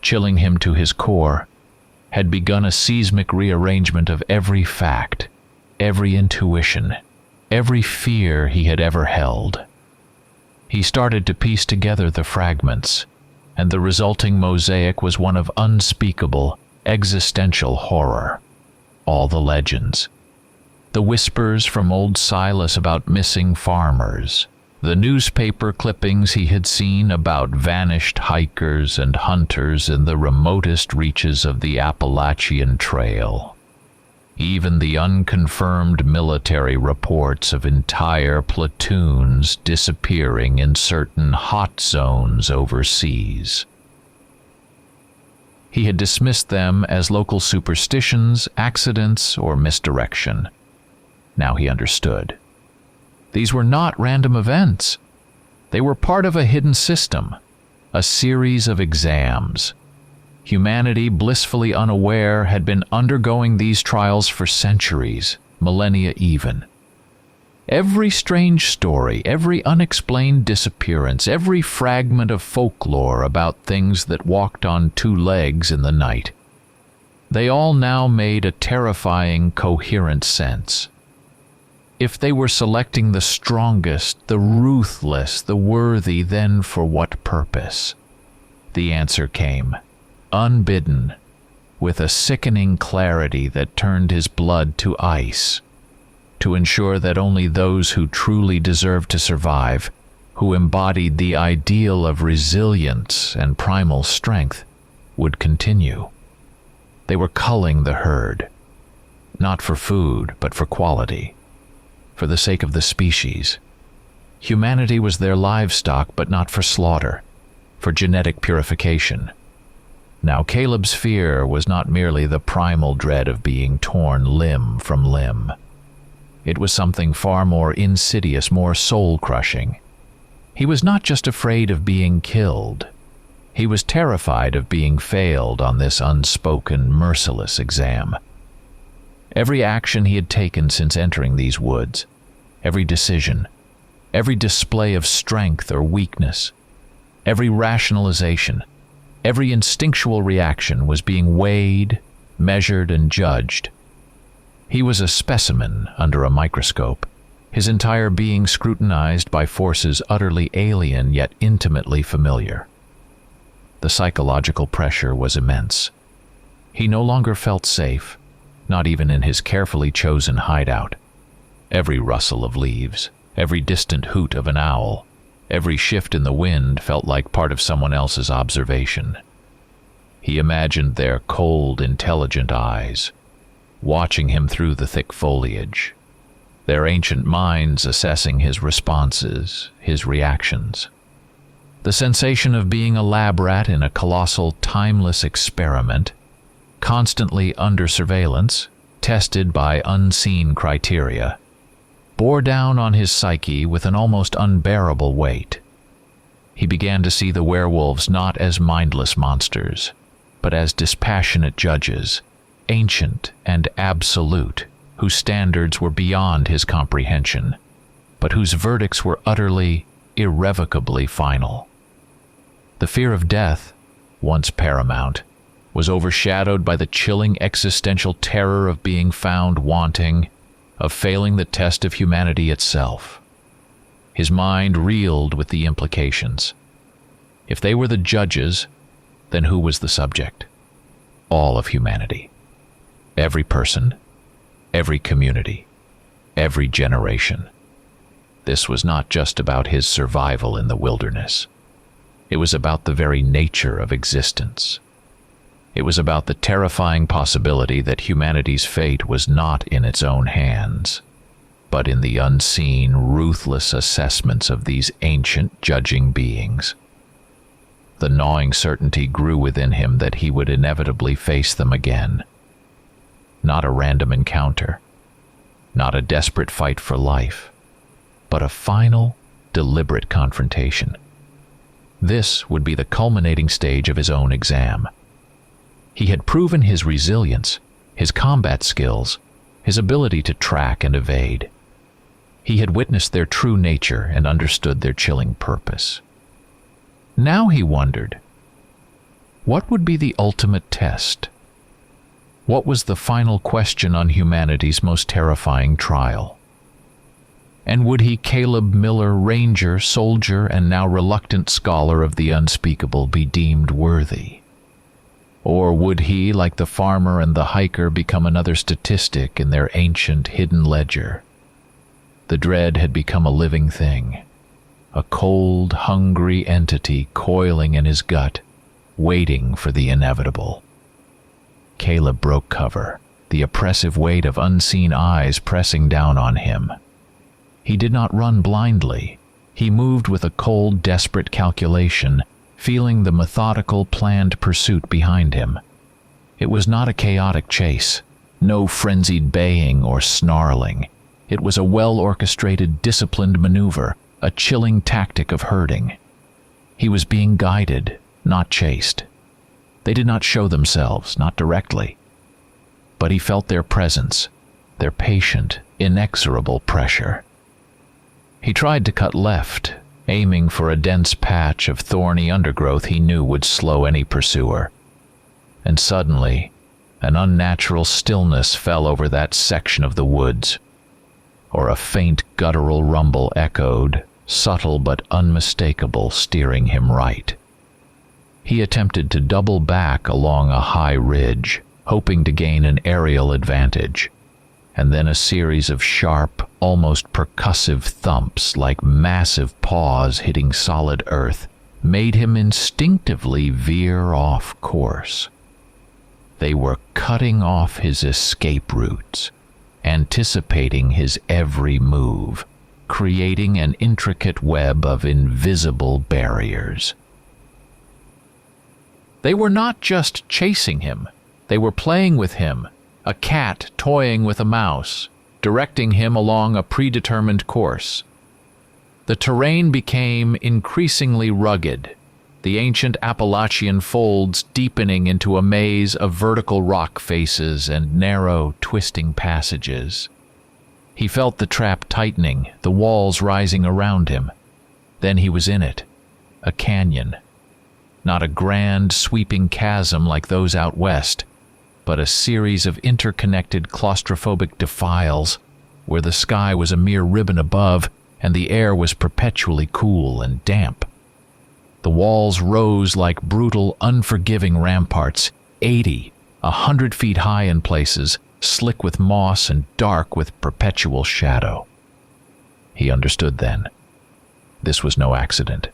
chilling him to his core, had begun a seismic rearrangement of every fact, every intuition, every fear he had ever held. He started to piece together the fragments, and the resulting mosaic was one of unspeakable, existential horror. All the legends, the whispers from old Silas about missing farmers, the newspaper clippings he had seen about vanished hikers and hunters in the remotest reaches of the Appalachian Trail. Even the unconfirmed military reports of entire platoons disappearing in certain hot zones overseas. He had dismissed them as local superstitions, accidents, or misdirection. Now he understood. These were not random events. They were part of a hidden system, a series of exams. Humanity, blissfully unaware, had been undergoing these trials for centuries, millennia even. Every strange story, every unexplained disappearance, every fragment of folklore about things that walked on two legs in the night, they all now made a terrifying, coherent sense. If they were selecting the strongest, the ruthless, the worthy, then for what purpose? The answer came, unbidden, with a sickening clarity that turned his blood to ice, to ensure that only those who truly deserved to survive, who embodied the ideal of resilience and primal strength, would continue. They were culling the herd, not for food, but for quality, for the sake of the species. Humanity was their livestock, but not for slaughter, for genetic purification. Now Caleb's fear was not merely the primal dread of being torn limb from limb. It was something far more insidious, more soul-crushing. He was not just afraid of being killed. He was terrified of being failed on this unspoken, merciless exam. Every action he had taken since entering these woods, every decision, every display of strength or weakness, every rationalization, every instinctual reaction was being weighed, measured, and judged. He was a specimen under a microscope, his entire being scrutinized by forces utterly alien yet intimately familiar. The psychological pressure was immense. He no longer felt safe, not even in his carefully chosen hideout. Every rustle of leaves, every distant hoot of an owl, every shift in the wind felt like part of someone else's observation. He imagined their cold, intelligent eyes, watching him through the thick foliage, their ancient minds assessing his responses, his reactions. The sensation of being a lab rat in a colossal, timeless experiment, constantly under surveillance, tested by unseen criteria, bore down on his psyche with an almost unbearable weight. He began to see the werewolves not as mindless monsters, but as dispassionate judges, ancient and absolute, whose standards were beyond his comprehension, but whose verdicts were utterly, irrevocably final. The fear of death, once paramount, was overshadowed by the chilling existential terror of being found wanting, of failing the test of humanity itself. His mind reeled with the implications. If they were the judges, then who was the subject? All of humanity. Every person, every community, every generation. This was not just about his survival in the wilderness. It was about the very nature of existence. It was about the terrifying possibility that humanity's fate was not in its own hands, but in the unseen, ruthless assessments of these ancient judging beings. The gnawing certainty grew within him that he would inevitably face them again. Not a random encounter, not a desperate fight for life, but a final, deliberate confrontation. This would be the culminating stage of his own exam. He had proven his resilience, his combat skills, his ability to track and evade. He had witnessed their true nature and understood their chilling purpose. Now he wondered, what would be the ultimate test? What was the final question on humanity's most terrifying trial? And would he, Caleb Miller, ranger, soldier, and now reluctant scholar of the unspeakable, be deemed worthy? Or would he, like the farmer and the hiker, become another statistic in their ancient hidden ledger? The dread had become a living thing, a cold, hungry entity coiling in his gut, waiting for the inevitable. Caleb broke cover, the oppressive weight of unseen eyes pressing down on him. He did not run blindly. He moved with a cold, desperate calculation, feeling the methodical, planned pursuit behind him. It was not a chaotic chase, no frenzied baying or snarling. It was a well-orchestrated, disciplined maneuver, a chilling tactic of herding. He was being guided, not chased. They did not show themselves, not directly. But he felt their presence, their patient, inexorable pressure. He tried to cut left, aiming for a dense patch of thorny undergrowth he knew would slow any pursuer. And suddenly, an unnatural stillness fell over that section of the woods, or a faint guttural rumble echoed, subtle but unmistakable, steering him right. He attempted to double back along a high ridge, hoping to gain an aerial advantage, and then a series of sharp, almost percussive thumps like massive paws hitting solid earth made him instinctively veer off course. They were cutting off his escape routes, anticipating his every move, creating an intricate web of invisible barriers. They were not just chasing him, they were playing with him, a cat toying with a mouse, directing him along a predetermined course. The terrain became increasingly rugged, the ancient Appalachian folds deepening into a maze of vertical rock faces and narrow, twisting passages. He felt the trap tightening, the walls rising around him. Then he was in it, a canyon. Not a grand, sweeping chasm like those out west, but a series of interconnected claustrophobic defiles where the sky was a mere ribbon above and the air was perpetually cool and damp. The walls rose like brutal, unforgiving ramparts, 80, 100 feet high in places, slick with moss and dark with perpetual shadow. He understood then. This was no accident.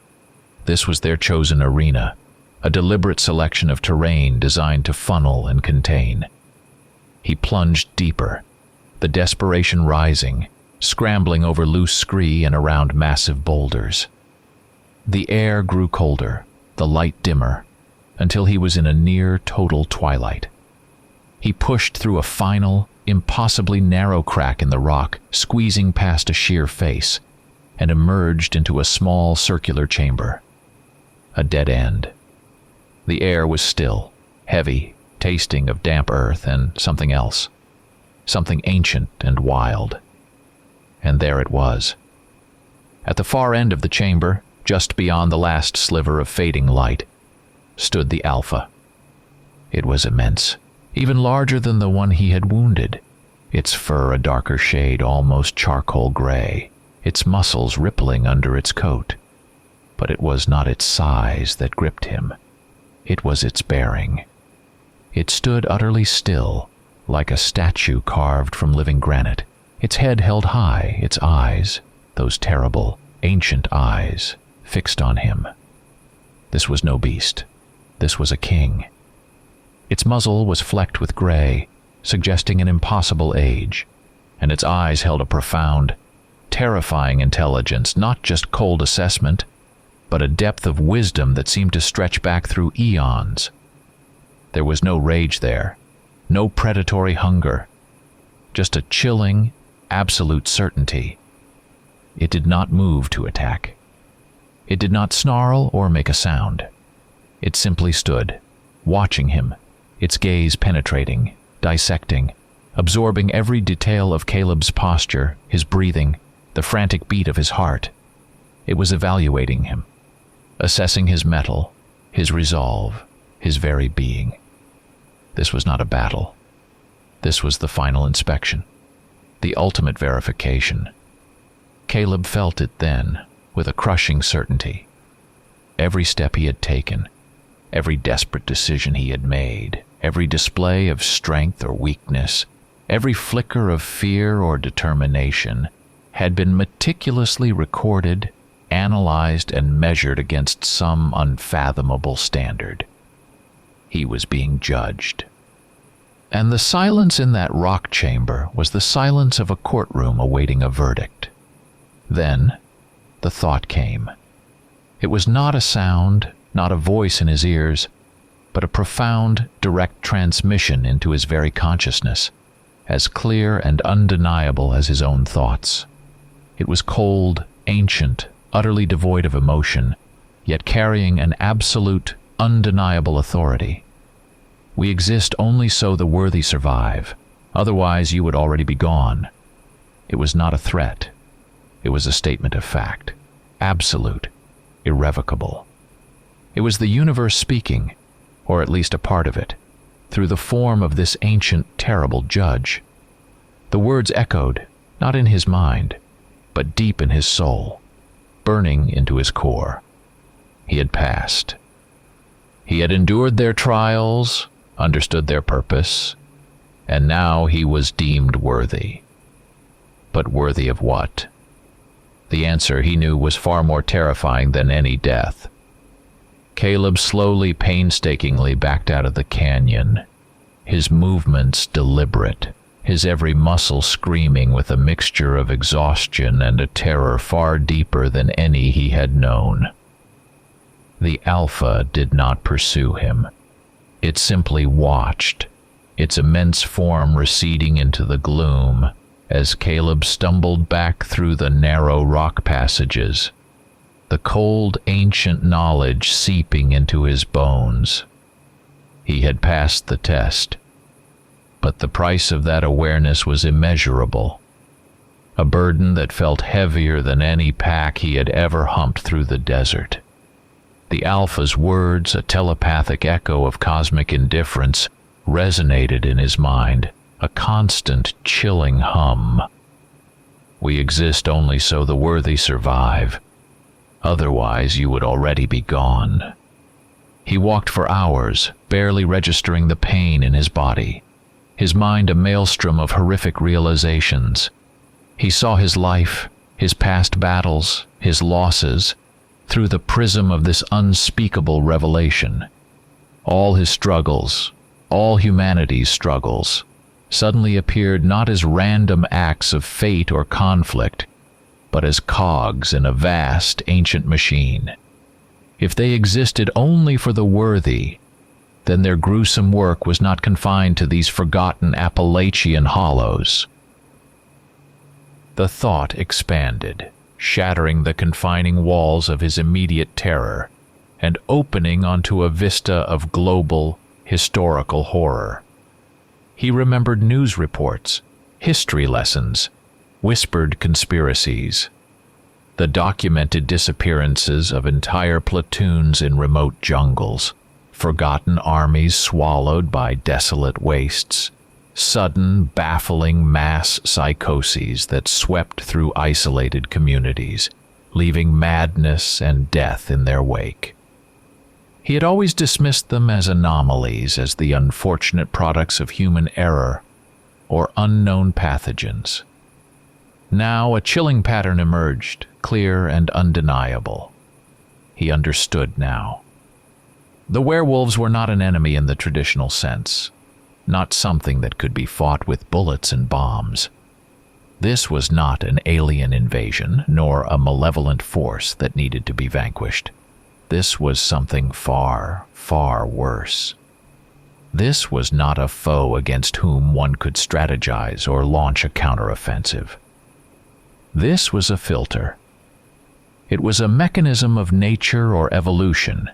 This was their chosen arena, a deliberate selection of terrain designed to funnel and contain. He plunged deeper, the desperation rising, scrambling over loose scree and around massive boulders. The air grew colder, the light dimmer, until he was in a near total twilight. He pushed through a final, impossibly narrow crack in the rock, squeezing past a sheer face, and emerged into a small circular chamber. A dead end. The air was still, heavy, tasting of damp earth and something else, something ancient and wild. And there it was. At the far end of the chamber, just beyond the last sliver of fading light, stood the Alpha. It was immense, even larger than the one he had wounded, its fur a darker shade, almost charcoal gray, its muscles rippling under its coat. But it was not its size that gripped him. It was its bearing. It stood utterly still, like a statue carved from living granite, its head held high, its eyes, those terrible, ancient eyes, fixed on him. This was no beast. This was a king. Its muzzle was flecked with gray, suggesting an impossible age, and its eyes held a profound, terrifying intelligence, not just cold assessment, but a depth of wisdom that seemed to stretch back through eons. There was no rage there, no predatory hunger, just a chilling, absolute certainty. It did not move to attack. It did not snarl or make a sound. It simply stood, watching him, its gaze penetrating, dissecting, absorbing every detail of Caleb's posture, his breathing, the frantic beat of his heart. It was evaluating him, assessing his mettle, his resolve, his very being. This was not a battle. This was the final inspection, the ultimate verification. Caleb felt it then, with a crushing certainty. Every step he had taken, every desperate decision he had made, every display of strength or weakness, every flicker of fear or determination had been meticulously recorded, analyzed, and measured against some unfathomable standard. He was being judged. And the silence in that rock chamber was the silence of a courtroom awaiting a verdict. Then, the thought came. It was not a sound, not a voice in his ears, but a profound, direct transmission into his very consciousness, as clear and undeniable as his own thoughts. It was cold, ancient, utterly devoid of emotion, yet carrying an absolute, undeniable authority. We exist only so the worthy survive, otherwise you would already be gone. It was not a threat. It was a statement of fact, absolute, irrevocable. It was the universe speaking, or at least a part of it, through the form of this ancient, terrible judge. The words echoed, not in his mind, but deep in his soul, burning into his core. He had passed. He had endured their trials, understood their purpose, and now he was deemed worthy. But worthy of what? The answer, he knew, was far more terrifying than any death. Caleb slowly, painstakingly backed out of the canyon, his movements deliberate, his every muscle screaming with a mixture of exhaustion and a terror far deeper than any he had known. The Alpha did not pursue him. It simply watched, its immense form receding into the gloom as Caleb stumbled back through the narrow rock passages, the cold, ancient knowledge seeping into his bones. He had passed the test, but the price of that awareness was immeasurable, a burden that felt heavier than any pack he had ever humped through the desert. The Alpha's words, a telepathic echo of cosmic indifference, resonated in his mind, a constant, chilling hum. We exist only so the worthy survive. Otherwise, you would already be gone. He walked for hours, barely registering the pain in his body, his mind a maelstrom of horrific realizations. He saw his life, his past battles, his losses, through the prism of this unspeakable revelation. All his struggles, all humanity's struggles, suddenly appeared not as random acts of fate or conflict, but as cogs in a vast, ancient machine. If they existed only for the worthy, then their gruesome work was not confined to these forgotten Appalachian hollows. The thought expanded, shattering the confining walls of his immediate terror, and opening onto a vista of global, historical horror. He remembered news reports, history lessons, whispered conspiracies, the documented disappearances of entire platoons in remote jungles, forgotten armies swallowed by desolate wastes, sudden, baffling mass psychoses that swept through isolated communities, leaving madness and death in their wake. He had always dismissed them as anomalies, as the unfortunate products of human error or unknown pathogens. Now a chilling pattern emerged, clear and undeniable. He understood now. The werewolves were not an enemy in the traditional sense, not something that could be fought with bullets and bombs. This was not an alien invasion, nor a malevolent force that needed to be vanquished. This was something far, far worse. This was not a foe against whom one could strategize or launch a counteroffensive. This was a filter. It was a mechanism of nature or evolution,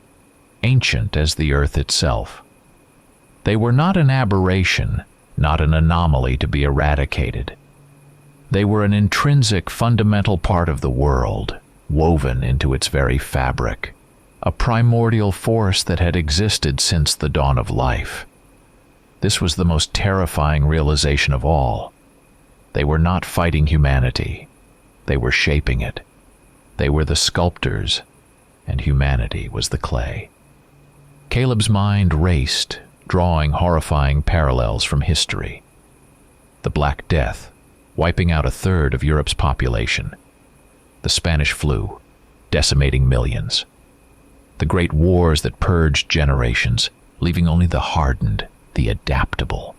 ancient as the earth itself. They were not an aberration, not an anomaly to be eradicated. They were an intrinsic, fundamental part of the world, woven into its very fabric, a primordial force that had existed since the dawn of life. This was the most terrifying realization of all. They were not fighting humanity. They were shaping it. They were the sculptors, and humanity was the clay. Caleb's mind raced, drawing horrifying parallels from history. The Black Death, wiping out a third of Europe's population. The Spanish flu, decimating millions. The great wars that purged generations, leaving only the hardened, the adaptable.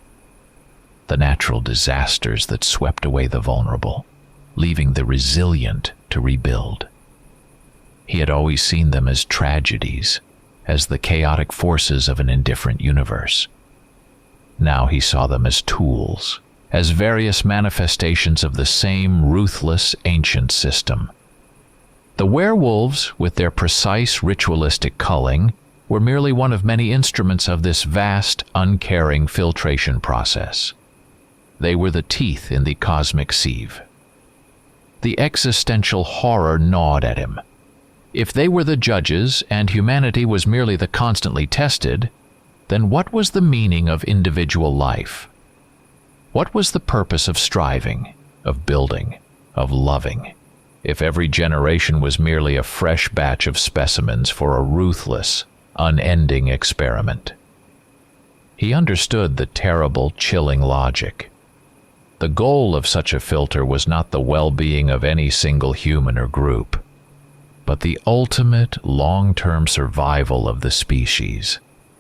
The natural disasters that swept away the vulnerable, leaving the resilient to rebuild. He had always seen them as tragedies, as the chaotic forces of an indifferent universe. Now he saw them as tools, as various manifestations of the same ruthless ancient system. The werewolves, with their precise ritualistic culling, were merely one of many instruments of this vast, uncaring filtration process. They were the teeth in the cosmic sieve. The existential horror gnawed at him. If they were the judges and humanity was merely the constantly tested, then what was the meaning of individual life? What was the purpose of striving, of building, of loving, if every generation was merely a fresh batch of specimens for a ruthless, unending experiment? He understood the terrible, chilling logic. The goal of such a filter was not the well-being of any single human or group, but the ultimate long-term survival of the species,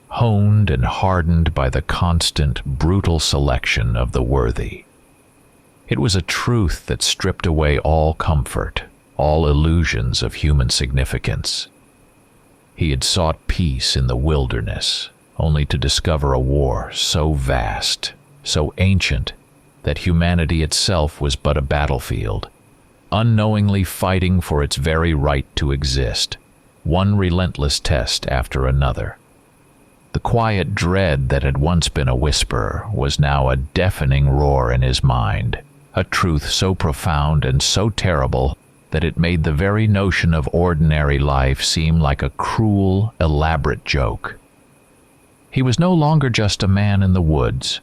honed and hardened by the constant, brutal selection of the worthy. It was a truth that stripped away all comfort, all illusions of human significance. He had sought peace in the wilderness, only to discover a war so vast, so ancient, that humanity itself was but a battlefield, unknowingly fighting for its very right to exist, one relentless test after another. The quiet dread that had once been a whisper was now a deafening roar in his mind, a truth so profound and so terrible that it made the very notion of ordinary life seem like a cruel, elaborate joke. He was no longer just a man in the woods.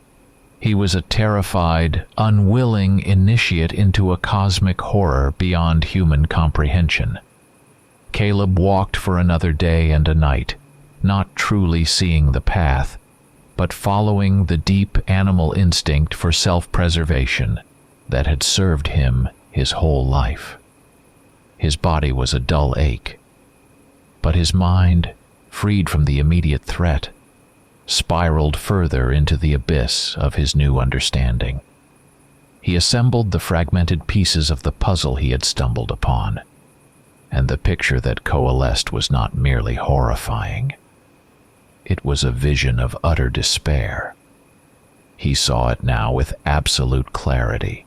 He was a terrified, unwilling initiate into a cosmic horror beyond human comprehension. Caleb walked for another day and a night, not truly seeing the path, but following the deep animal instinct for self-preservation that had served him his whole life. His body was a dull ache, but his mind, freed from the immediate threat, spiraled further into the abyss of his new understanding. He assembled the fragmented pieces of the puzzle he had stumbled upon, and the picture that coalesced was not merely horrifying. It was a vision of utter despair. He saw it now with absolute clarity.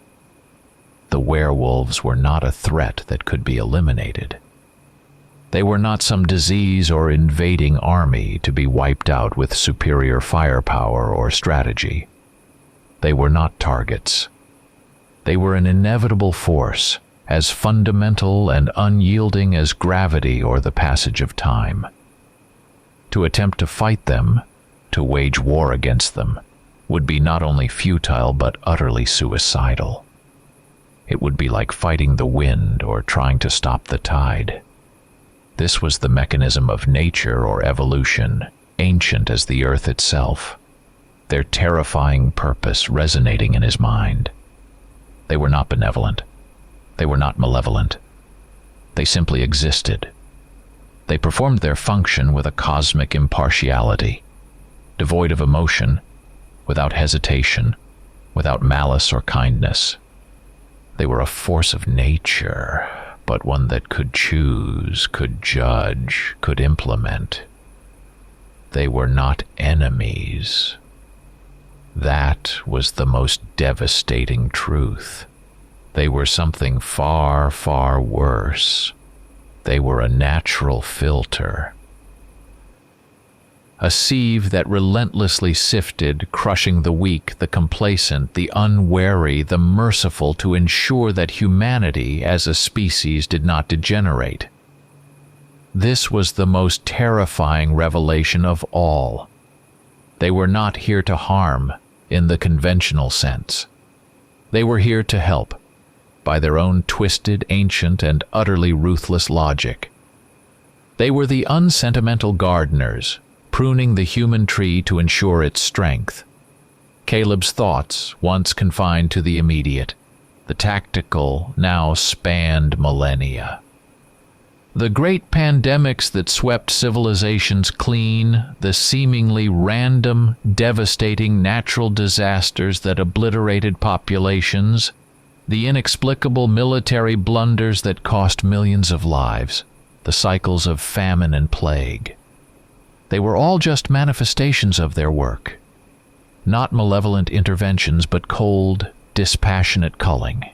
The werewolves were not a threat that could be eliminated. They were not some disease or invading army to be wiped out with superior firepower or strategy. They were not targets. They were an inevitable force, as fundamental and unyielding as gravity or the passage of time. To attempt to fight them, to wage war against them, would be not only futile but utterly suicidal. It would be like fighting the wind or trying to stop the tide. This was the mechanism of nature or evolution, ancient as the earth itself, their terrifying purpose resonating in his mind. They were not benevolent. They were not malevolent. They simply existed. They performed their function with a cosmic impartiality, devoid of emotion, without hesitation, without malice or kindness. They were a force of nature, but one that could choose, could judge, could implement. They were not enemies. That was the most devastating truth. They were something far, far worse. They were a natural filter. A sieve that relentlessly sifted, crushing the weak, the complacent, the unwary, the merciful, to ensure that humanity as a species did not degenerate. This was the most terrifying revelation of all. They were not here to harm in the conventional sense. They were here to help, by their own twisted, ancient, and utterly ruthless logic. They were the unsentimental gardeners, pruning the human tree to ensure its strength. Caleb's thoughts, once confined to the immediate, the tactical, now spanned millennia. The great pandemics that swept civilizations clean, the seemingly random, devastating natural disasters that obliterated populations, the inexplicable military blunders that cost millions of lives, the cycles of famine and plague. They were all just manifestations of their work. Not malevolent interventions, but cold, dispassionate culling.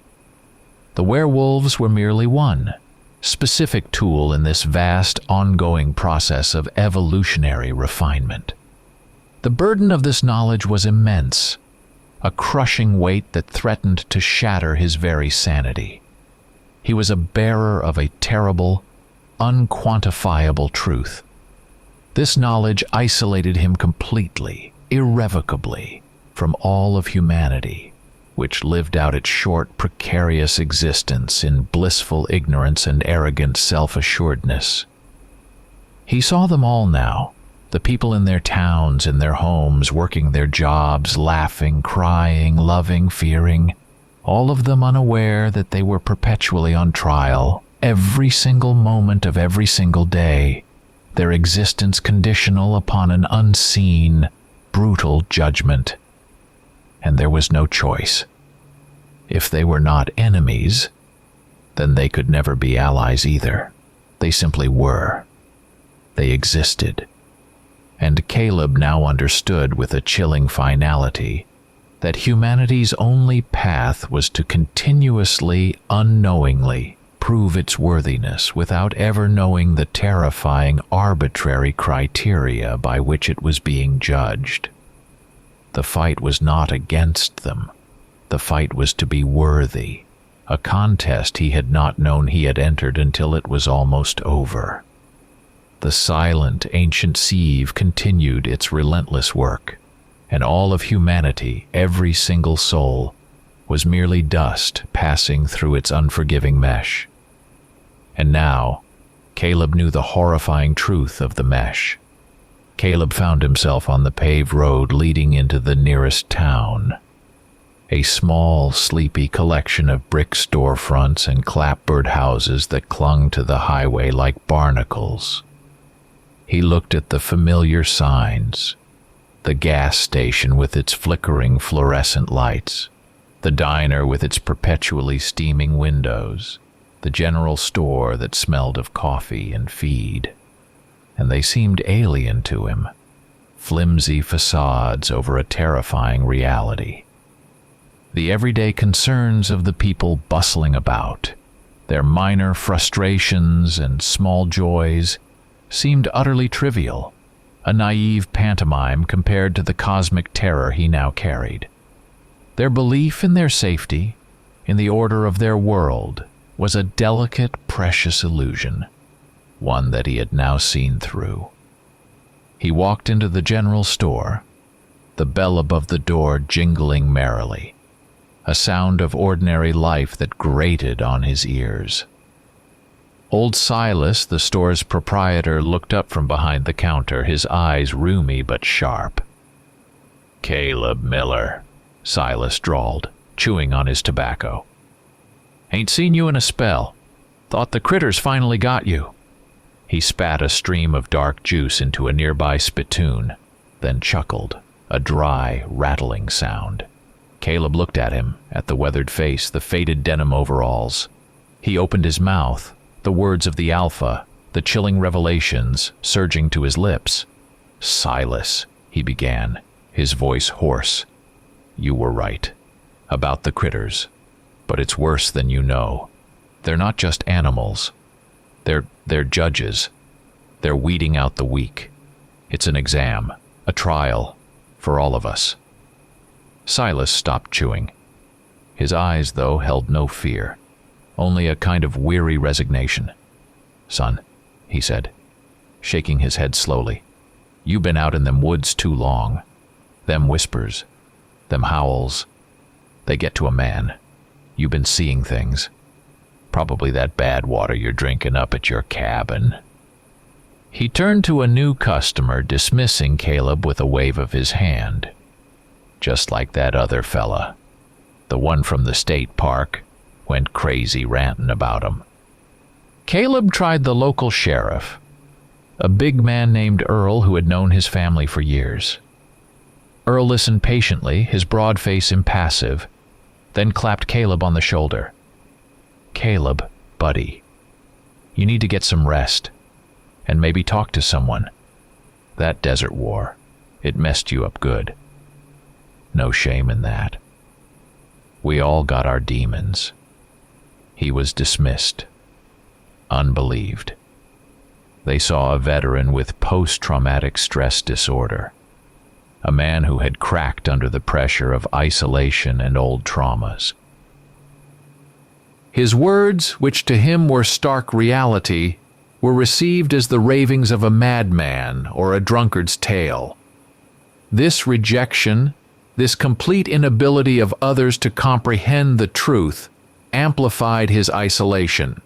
The werewolves were merely one specific tool in this vast, ongoing process of evolutionary refinement. The burden of this knowledge was immense, a crushing weight that threatened to shatter his very sanity. He was a bearer of a terrible, unquantifiable truth. This knowledge isolated him completely, irrevocably, from all of humanity, which lived out its short, precarious existence in blissful ignorance and arrogant self-assuredness. He saw them all now, the people in their towns, in their homes, working their jobs, laughing, crying, loving, fearing, all of them unaware that they were perpetually on trial, every single moment of every single day, their existence conditional upon an unseen, brutal judgment. And there was no choice. If they were not enemies, then they could never be allies either. They simply were. They existed. And Caleb now understood with a chilling finality that humanity's only path was to continuously, unknowingly, prove its worthiness without ever knowing the terrifying, arbitrary criteria by which it was being judged. The fight was not against them. The fight was to be worthy, a contest he had not known he had entered until it was almost over. The silent, ancient sieve continued its relentless work, and all of humanity, every single soul, was merely dust passing through its unforgiving mesh. And now, Caleb knew the horrifying truth of the mesh. Caleb found himself on the paved road leading into the nearest town. A small, sleepy collection of brick storefronts and clapboard houses that clung to the highway like barnacles. He looked at the familiar signs, the gas station with its flickering fluorescent lights, the diner with its perpetually steaming windows, the general store that smelled of coffee and feed. And they seemed alien to him, flimsy facades over a terrifying reality. The everyday concerns of the people bustling about, their minor frustrations and small joys, seemed utterly trivial, a naive pantomime compared to the cosmic terror he now carried. Their belief in their safety, in the order of their world, was a delicate, precious illusion, one that he had now seen through. He walked into the general store, the bell above the door jingling merrily, a sound of ordinary life that grated on his ears. Old Silas, the store's proprietor, looked up from behind the counter, his eyes rheumy but sharp. "Caleb Miller," Silas drawled, chewing on his tobacco. "Ain't seen you in a spell. Thought the critters finally got you." He spat a stream of dark juice into a nearby spittoon, then chuckled, a dry, rattling sound. Caleb looked at him, at the weathered face, the faded denim overalls. He opened his mouth, the words of the Alpha, the chilling revelations, surging to his lips. "Silas," he began, his voice hoarse. "You were right. About the critters. But it's worse than you know. They're not just animals. They're judges. They're weeding out the weak. It's an exam, a trial, for all of us." Silas stopped chewing. His eyes, though, held no fear, only a kind of weary resignation. "Son," he said, shaking his head slowly, "you been out in them woods too long. Them whispers, them howls, they get to a man. You've been seeing things. Probably that bad water you're drinking up at your cabin." He turned to a new customer, dismissing Caleb with a wave of his hand. Just like that other fella, the one from the state park, went crazy ranting about him. Caleb tried the local sheriff, a big man named Earl who had known his family for years. Earl listened patiently, his broad face impassive, then clapped Caleb on the shoulder. "Caleb, buddy, you need to get some rest, and maybe talk to someone. That desert war, it messed you up good. No shame in that. We all got our demons." He was dismissed, unbelieved. They saw a veteran with post-traumatic stress disorder, a man who had cracked under the pressure of isolation and old traumas. His words, which to him were stark reality, were received as the ravings of a madman or a drunkard's tale. This rejection, this complete inability of others to comprehend the truth, amplified his isolation.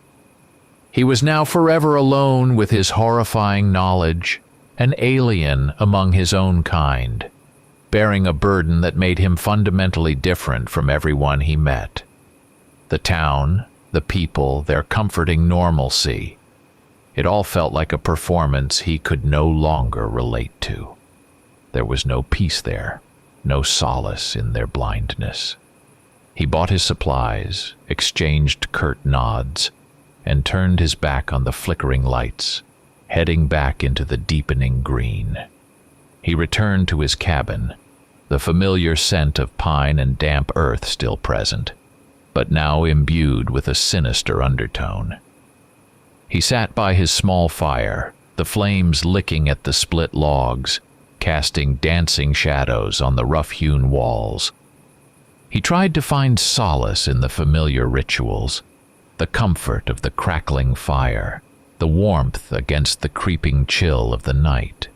He was now forever alone with his horrifying knowledge, an alien among his own kind, bearing a burden that made him fundamentally different from everyone he met. The town, the people, their comforting normalcy. It all felt like a performance he could no longer relate to. There was no peace there, no solace in their blindness. He bought his supplies, exchanged curt nods, and turned his back on the flickering lights, heading back into the deepening green. He returned to his cabin, the familiar scent of pine and damp earth still present, but now imbued with a sinister undertone. He sat by his small fire, the flames licking at the split logs, casting dancing shadows on the rough-hewn walls. He tried to find solace in the familiar rituals, the comfort of the crackling fire, the warmth against the creeping chill of the night.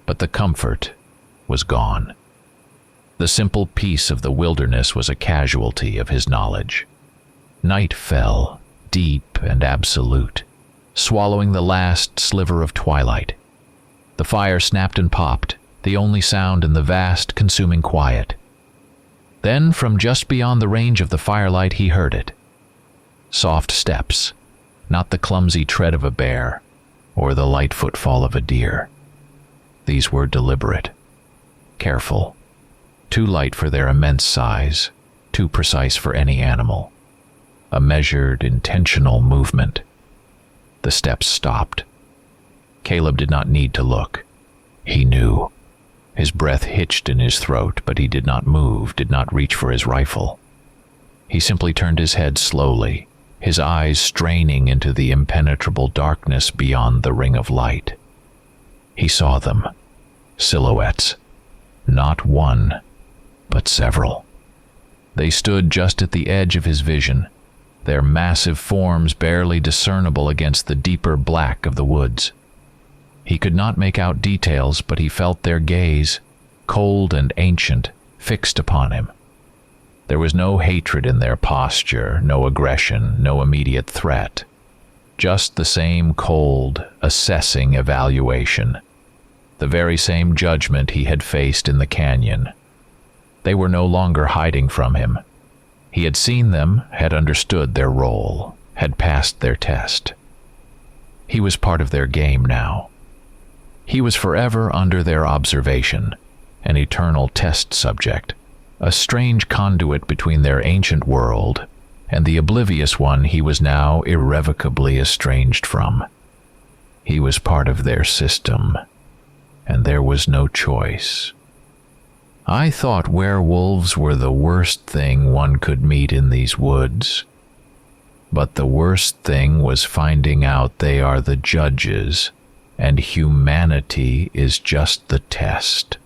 But the comfort was gone. The simple peace of the wilderness was a casualty of his knowledge. Night fell, deep and absolute, swallowing the last sliver of twilight. The fire snapped and popped, the only sound in the vast, consuming quiet. Then, from just beyond the range of the firelight, he heard it. Soft steps, not the clumsy tread of a bear, or the light footfall of a deer. These were deliberate, careful, too light for their immense size, too precise for any animal. A measured, intentional movement. The steps stopped. Caleb did not need to look. He knew. His breath hitched in his throat, but he did not move, did not reach for his rifle. He simply turned his head slowly, his eyes straining into the impenetrable darkness beyond the ring of light. He saw them, silhouettes, not one, but several. They stood just at the edge of his vision, their massive forms barely discernible against the deeper black of the woods. He could not make out details, but he felt their gaze, cold and ancient, fixed upon him. There was no hatred in their posture, no aggression, no immediate threat. Just the same cold, assessing evaluation. The very same judgment he had faced in the canyon. They were no longer hiding from him. He had seen them, had understood their role, had passed their test. He was part of their game now. He was forever under their observation, an eternal test subject, a strange conduit between their ancient world and the oblivious one he was now irrevocably estranged from. He was part of their system, and there was no choice. I thought werewolves were the worst thing one could meet in these woods, but the worst thing was finding out they are the judges, and humanity is just the test.